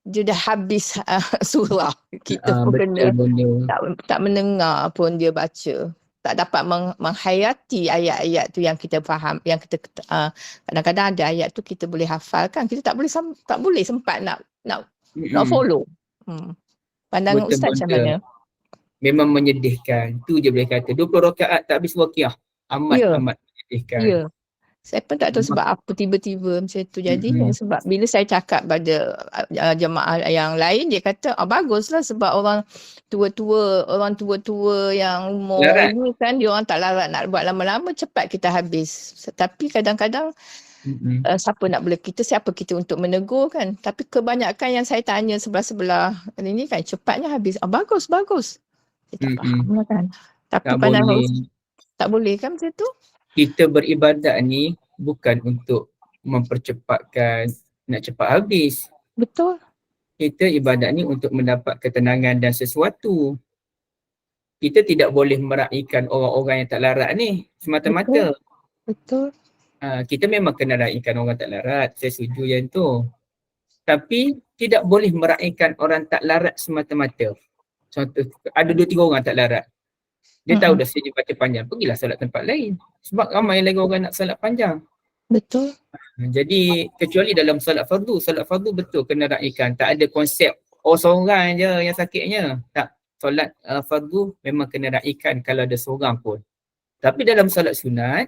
dah habis surah. Kita pun kena tak mendengar pun dia baca. Tak dapat menghayati ayat-ayat tu yang kita faham, yang kita kadang-kadang ada ayat tu kita boleh hafalkan, kita tak boleh sempat nak follow. Pandangan Ustaz macam mana? Memang menyedihkan. Tu je boleh kata 20 rakaat tak habis Waqiah. Amat menyedihkan. Ya. Saya pun tak tahu sebab apa tiba-tiba macam tu jadi. Sebab bila saya cakap pada jemaah yang lain, dia kata baguslah sebab orang tua-tua yang umur ni kan dia orang tak larat nak buat lama-lama, cepat kita habis. Tapi kadang-kadang siapa kita untuk menegur kan. Tapi kebanyakan yang saya tanya sebelah-sebelah ini kan cepatnya habis. Bagus. Kita faham lah kan. Tapi tak boleh kan macam tu? Kita beribadat ni bukan untuk mempercepatkan nak cepat habis. Betul. Kita ibadat ni untuk mendapat ketenangan dan sesuatu. Kita tidak boleh meraihkan orang-orang yang tak larat ni semata-mata. Betul. Kita memang kena raihkan orang tak larat. Saya setuju yang tu. Tapi tidak boleh meraihkan orang tak larat semata-mata. Contoh, ada 2-3 orang tak larat. Dia tahu dah sejak baca panjang, pergilah solat tempat lain. Sebab ramai lagi orang nak solat panjang. Betul. Jadi kecuali dalam solat fardu betul kena raikan. Tak ada konsep seorang je yang sakitnya. Tak, solat fardu memang kena raikan kalau ada seorang pun. Tapi dalam solat sunat,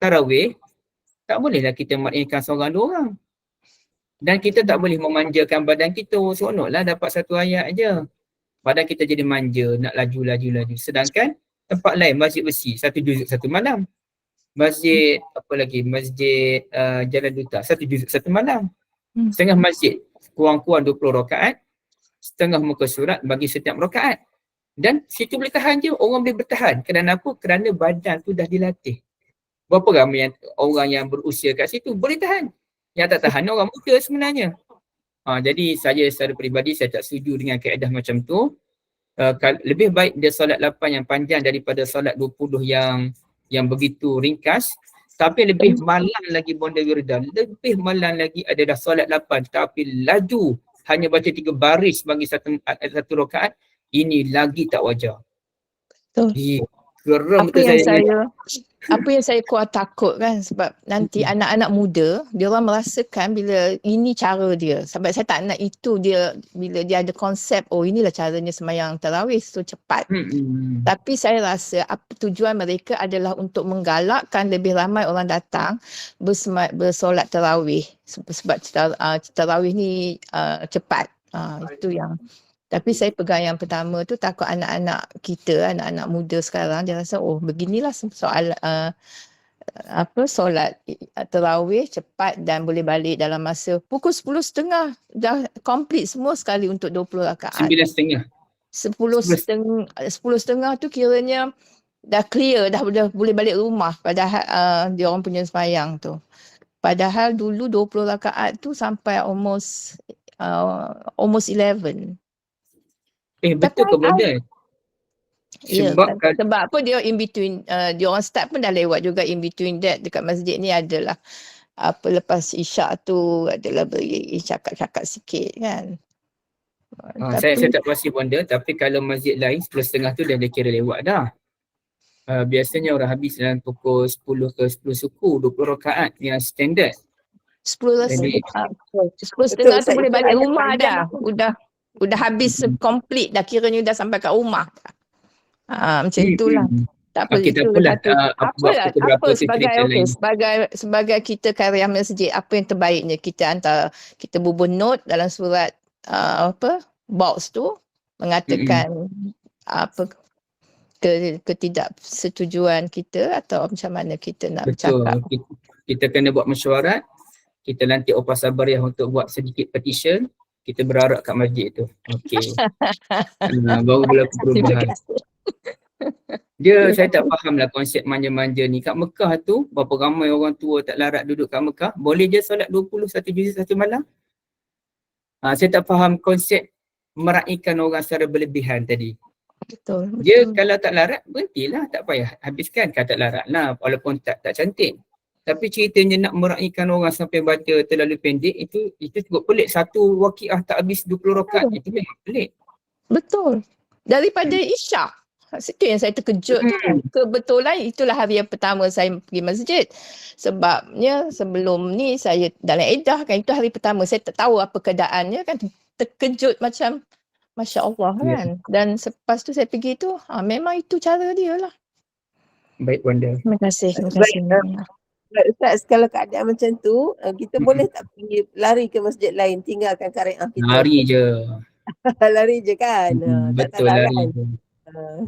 tarawih, tak bolehlah kita meraihkan seorang 2 orang. Dan kita tak boleh memanjakan badan kita. Seronoklah dapat satu ayat je. Badan kita jadi manja, nak laju. Sedangkan tempat lain, masjid besi, 1 juzuk 1 malam. Masjid, masjid Jalan Duta, 1 juzuk 1 malam. Setengah masjid, kurang-kurang 20 rakaat, setengah muka surat bagi setiap rakaat. Dan situ boleh tahan je, orang boleh bertahan. Kerana apa? Kerana badan tu dah dilatih. Berapa ramai orang yang berusia kat situ boleh tahan. Yang tak tahan orang muda sebenarnya. Jadi saya secara peribadi saya tak setuju dengan kaedah macam tu. Lebih baik dia solat 8 yang panjang daripada solat 20 yang begitu ringkas. Tapi lebih malang lagi bonda wirda. Lebih malang lagi ada dah solat 8 tapi laju hanya baca 3 baris bagi satu rakaat. Ini lagi tak wajar. Betul. Geram Apa betul yang saya kuat takut kan, sebab nanti anak-anak muda dia orang merasakan bila ini cara dia, sebab saya tak nak itu dia bila dia ada konsep inilah caranya sembahyang tarawih so cepat. Tapi saya rasa apa tujuan mereka adalah untuk menggalakkan lebih ramai orang datang bersolat tarawih sebab tarawih ni cepat. Itu yang. Tapi saya pegang yang pertama tu, takut anak-anak kita, anak-anak muda sekarang dia rasa beginilah soal solat tarawih cepat dan boleh balik dalam masa pukul 10.30 dah complete semua sekali untuk 20 rakaat. 9.30. 10.30 tu kiranya dah clear, dah boleh balik rumah padahal dia orang punya sembahyang tu. Padahal dulu 20 rakaat tu sampai almost 11. Betul ke benda? Sebab apa dia in between, dia orang start pun dah lewat juga in between that. Dekat masjid ni adalah lepas isyak tu adalah beri cakap-cakap sikit kan. Saya tak pasti bonda, tapi kalau masjid lain 10.30 tu dah kira lewat dah. Biasanya orang habis dalam pukul 10 ke 10 suku, 20 rakaat yang standard. 10.30 tu boleh balik rumah dah. Udah habis complete dah, kiranya dah sampai kat rumah. Macam itulah. Tak apa, kita pula sebagai kita karya masjid, apa yang terbaiknya kita bubuh note dalam surat box tu mengatakan ketidaksetujuan kita atau macam mana kita nak bercakap. Kita kena buat mesyuarat, kita lantik Opah Sabariah untuk buat sedikit petition. Kita berarak kat masjid tu. Okey. Baru berlaku perubahan. Saya tak faham lah konsep manja-manja ni. Kat Mekah tu, berapa ramai orang tua tak larat duduk kat Mekah. Boleh je solat 21 juzuk 1 malam? Saya tak faham konsep meraihkan orang secara berlebihan tadi. Betul. Dia kalau tak larat, berhentilah. Tak payah habiskan. Kalau tak larat lah, walaupun tak cantik. Tapi ceritanya nak meraihkan orang sampai baca terlalu pendek, itu cukup pelik. Satu waqiah tak habis 20 rakaat, itu memang pelik. Betul. Daripada isyak. Itu yang saya terkejut tu. Kebetulan itulah hari yang pertama saya pergi masjid. Sebabnya sebelum ni saya dalam edah kan, itu hari pertama. Saya tak tahu apa keadaannya kan. Terkejut macam Masya Allah kan. Dan selepas tu saya pergi tu, memang itu cara dia lah. Baik Wanda. Terima kasih. Ustaz, kalau keadaan macam tu, kita boleh tak pergi lari ke masjid lain, tinggalkan karyah kita? Lari je. Lari je kan? Betul, lari je.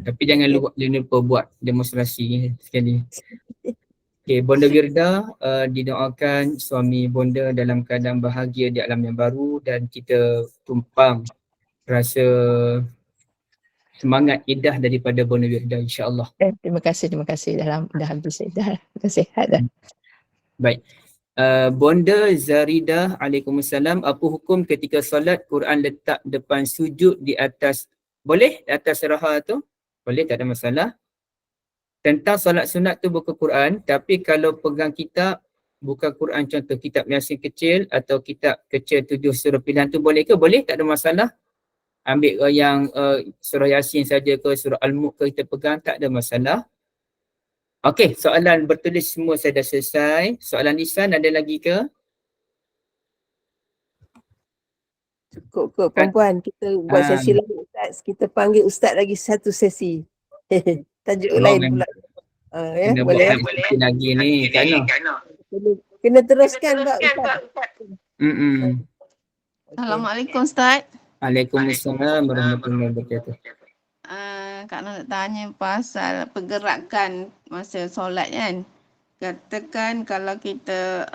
Tapi jangan lupa buat demonstrasi sekali. Okay, Bonda Wirda, didoakan suami Bonda dalam keadaan bahagia di alam yang baru dan kita tumpang rasa semangat iddah daripada Bonda Wirda, insya-Allah. Terima kasih. Dah habis dah. Terima kasih. Dah. Baik. Bonda Zaridah, Waalaikumsalam. Apa hukum ketika solat Quran letak depan sujud di atas, boleh di atas raha tu? Boleh, tak ada masalah. Tentang solat sunat tu buku Quran, tapi kalau pegang kitab bukan Quran contoh kitab Yasin kecil atau kitab kecil 7 surah pilihan tu boleh ke? Boleh, tak ada masalah. Ambil yang surah Yasin saja ke, surah Al-Mulk ke kita pegang, tak ada masalah. Okey, soalan bertulis semua saya dah selesai. Soalan lisan ada lagi ke? Cukup kot perempuan. Kita buat sesi lain Ustaz. Kita panggil Ustaz lagi satu sesi. Tajuk lain pula. Ya, Kena boleh ya? buat lagi ni, Kak Noh. Kena teruskan Pak Ustaz. Assalamualaikum Ustaz. Waalaikumsalam warahmatullahi wabarakatuh. Kak Noh nak tanya pasal pergerakan masa solat kan. Katakan kalau kita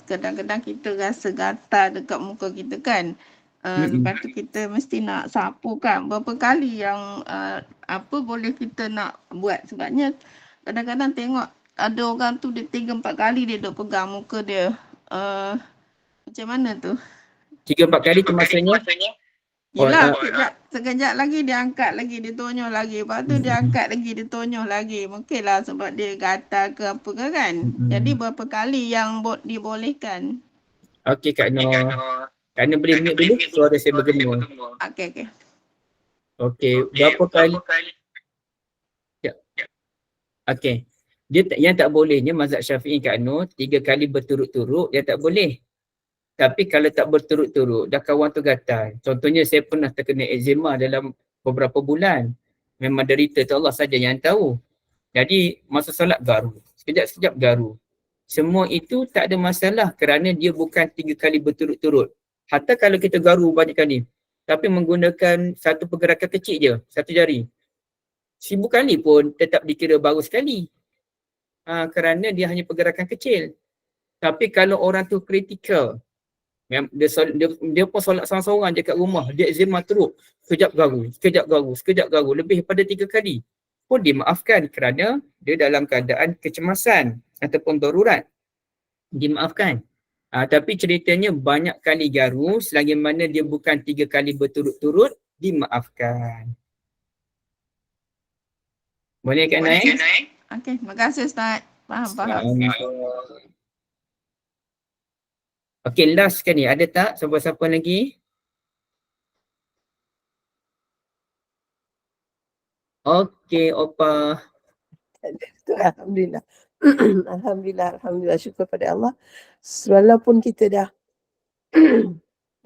kadang-kadang kita rasa gatal dekat muka kita kan. Lepas tu kita mesti nak sapu kan. Berapa kali yang boleh kita nak buat, sebabnya kadang-kadang tengok ada orang tu dia 3-4 kali dia duk pegang muka dia. Macam mana tu? 3-4 kali tu maksudnya? Yelah, sekejap lagi dia angkat lagi, dia tonyoh lagi. Lepas tu dia angkat lagi, dia tonyoh lagi. Mungkinlah sebab dia gatal ke apa ke kan. Jadi berapa kali yang dibolehkan? Okey Kak Noh. Kak Noh boleh mute dulu, suara saya bergema. Okey. Okey, berapa kali? Ya. Okey. Yang tak bolehnya mazhab Syafi'i Kak Noh 3 kali berturut-turut yang tak boleh. Tapi kalau tak berturut-turut, dah kawan tu gatal. Contohnya saya pernah terkena eczema dalam beberapa bulan. Memang derita tu Allah saja yang tahu. Jadi masa solat garu. Sekejap-sekejap garu. Semua itu tak ada masalah kerana dia bukan 3 kali berturut-turut. Hatta kalau kita garu banyak kali. Tapi menggunakan satu pergerakan kecil je, satu jari. 1000 kali pun tetap dikira baru sekali. Kerana dia hanya pergerakan kecil. Tapi kalau orang tu kritikal, dia pun solat seorang-seorang je kat rumah, dia eczema teruk, sekejap garu, lebih daripada 3 kali pun dimaafkan kerana dia dalam keadaan kecemasan ataupun darurat, dimaafkan. Tapi ceritanya banyak kali garu selagi mana dia bukan 3 kali berturut-turut, dimaafkan. Boleh Kak Naik? Okey, terima kasih Ustaz. Faham. Okey, last sekali. Ada tak siapa-siapa lagi? Okey, Opa. Alhamdulillah. Alhamdulillah. Syukur pada Allah. Walaupun kita dah 60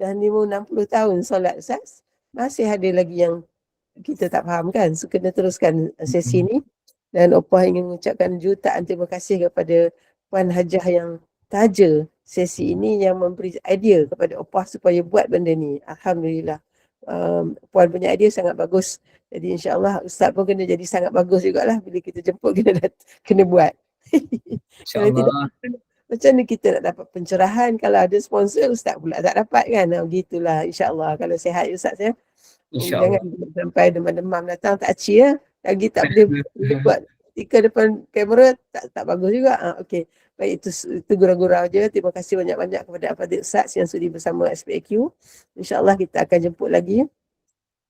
tahun solat Ustaz, masih ada lagi yang kita tak faham kan. So kena teruskan sesi ni. Dan Opa ingin mengucapkan jutaan terima kasih kepada Puan Hajah yang taja sesi ini, yang memberi idea kepada Opa supaya buat benda ni. Alhamdulillah. Puan punya idea sangat bagus. Jadi insyaAllah Ustaz pun kena jadi sangat bagus jugalah bila kita jemput kena buat. Kalau tidak, macam mana kita nak dapat pencerahan kalau ada sponsor, Ustaz pula tak dapat kan. Begitulah insyaAllah. Kalau sihat Ustaz ya. Jangan sampai demam-demam datang tak aci ya. Lagi tak boleh buat ketika depan kamera tak bagus juga. Okey. Baik, itu gurau-gurau je. Terima kasih banyak-banyak kepada Al-Fadhil Ustaz yang sudi bersama SPAQ. InsyaAllah kita akan jemput lagi.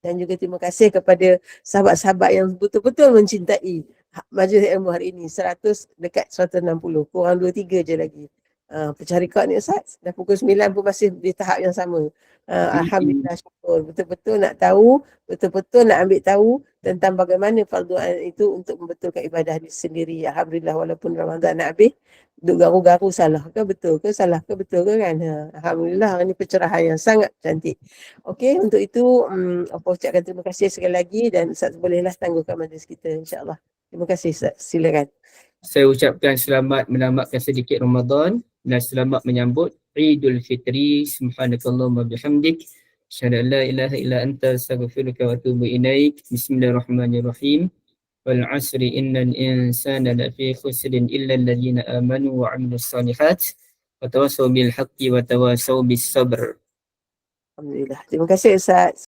Dan juga terima kasih kepada sahabat-sahabat yang betul-betul mencintai majlis ilmu hari ini. 100 dekat 160. Kurang 2-3 je lagi. Pecah rekod ni Ustaz. Dah pukul 9 pun masih di tahap yang sama. Alhamdulillah, syukur. Betul-betul nak tahu, betul-betul nak ambil tahu tentang bagaimana fardu ain itu untuk membetulkan ibadah diri sendiri. Alhamdulillah, walaupun Ramadan nak habis, duk garu-garu salah ke betul ke, salah ke betul ke kan. Alhamdulillah, ini pencerahan yang sangat cantik. Okey, untuk itu apa ucapkan terima kasih sekali lagi dan Ustaz bolehlah tangguhkan majlis kita insya-Allah. Terima kasih Ustaz. Silakan. Saya ucapkan selamat menamatkan sedikit Ramadan dan selamat menyambut Idul Fitri. Subhanakallahumma bihamdik. Asyhadu an la ilaha illa anta astaghfiruka wa atubu ilaik. Bismillahirrahmanirrahim. Wal 'asri innal insana lafi khusrin illa alladhina amanu wa 'amilus solihat wa tawassaw bil haqqi wa tawassaw bis sabr. Alhamdulillah. Terima kasih Ustaz.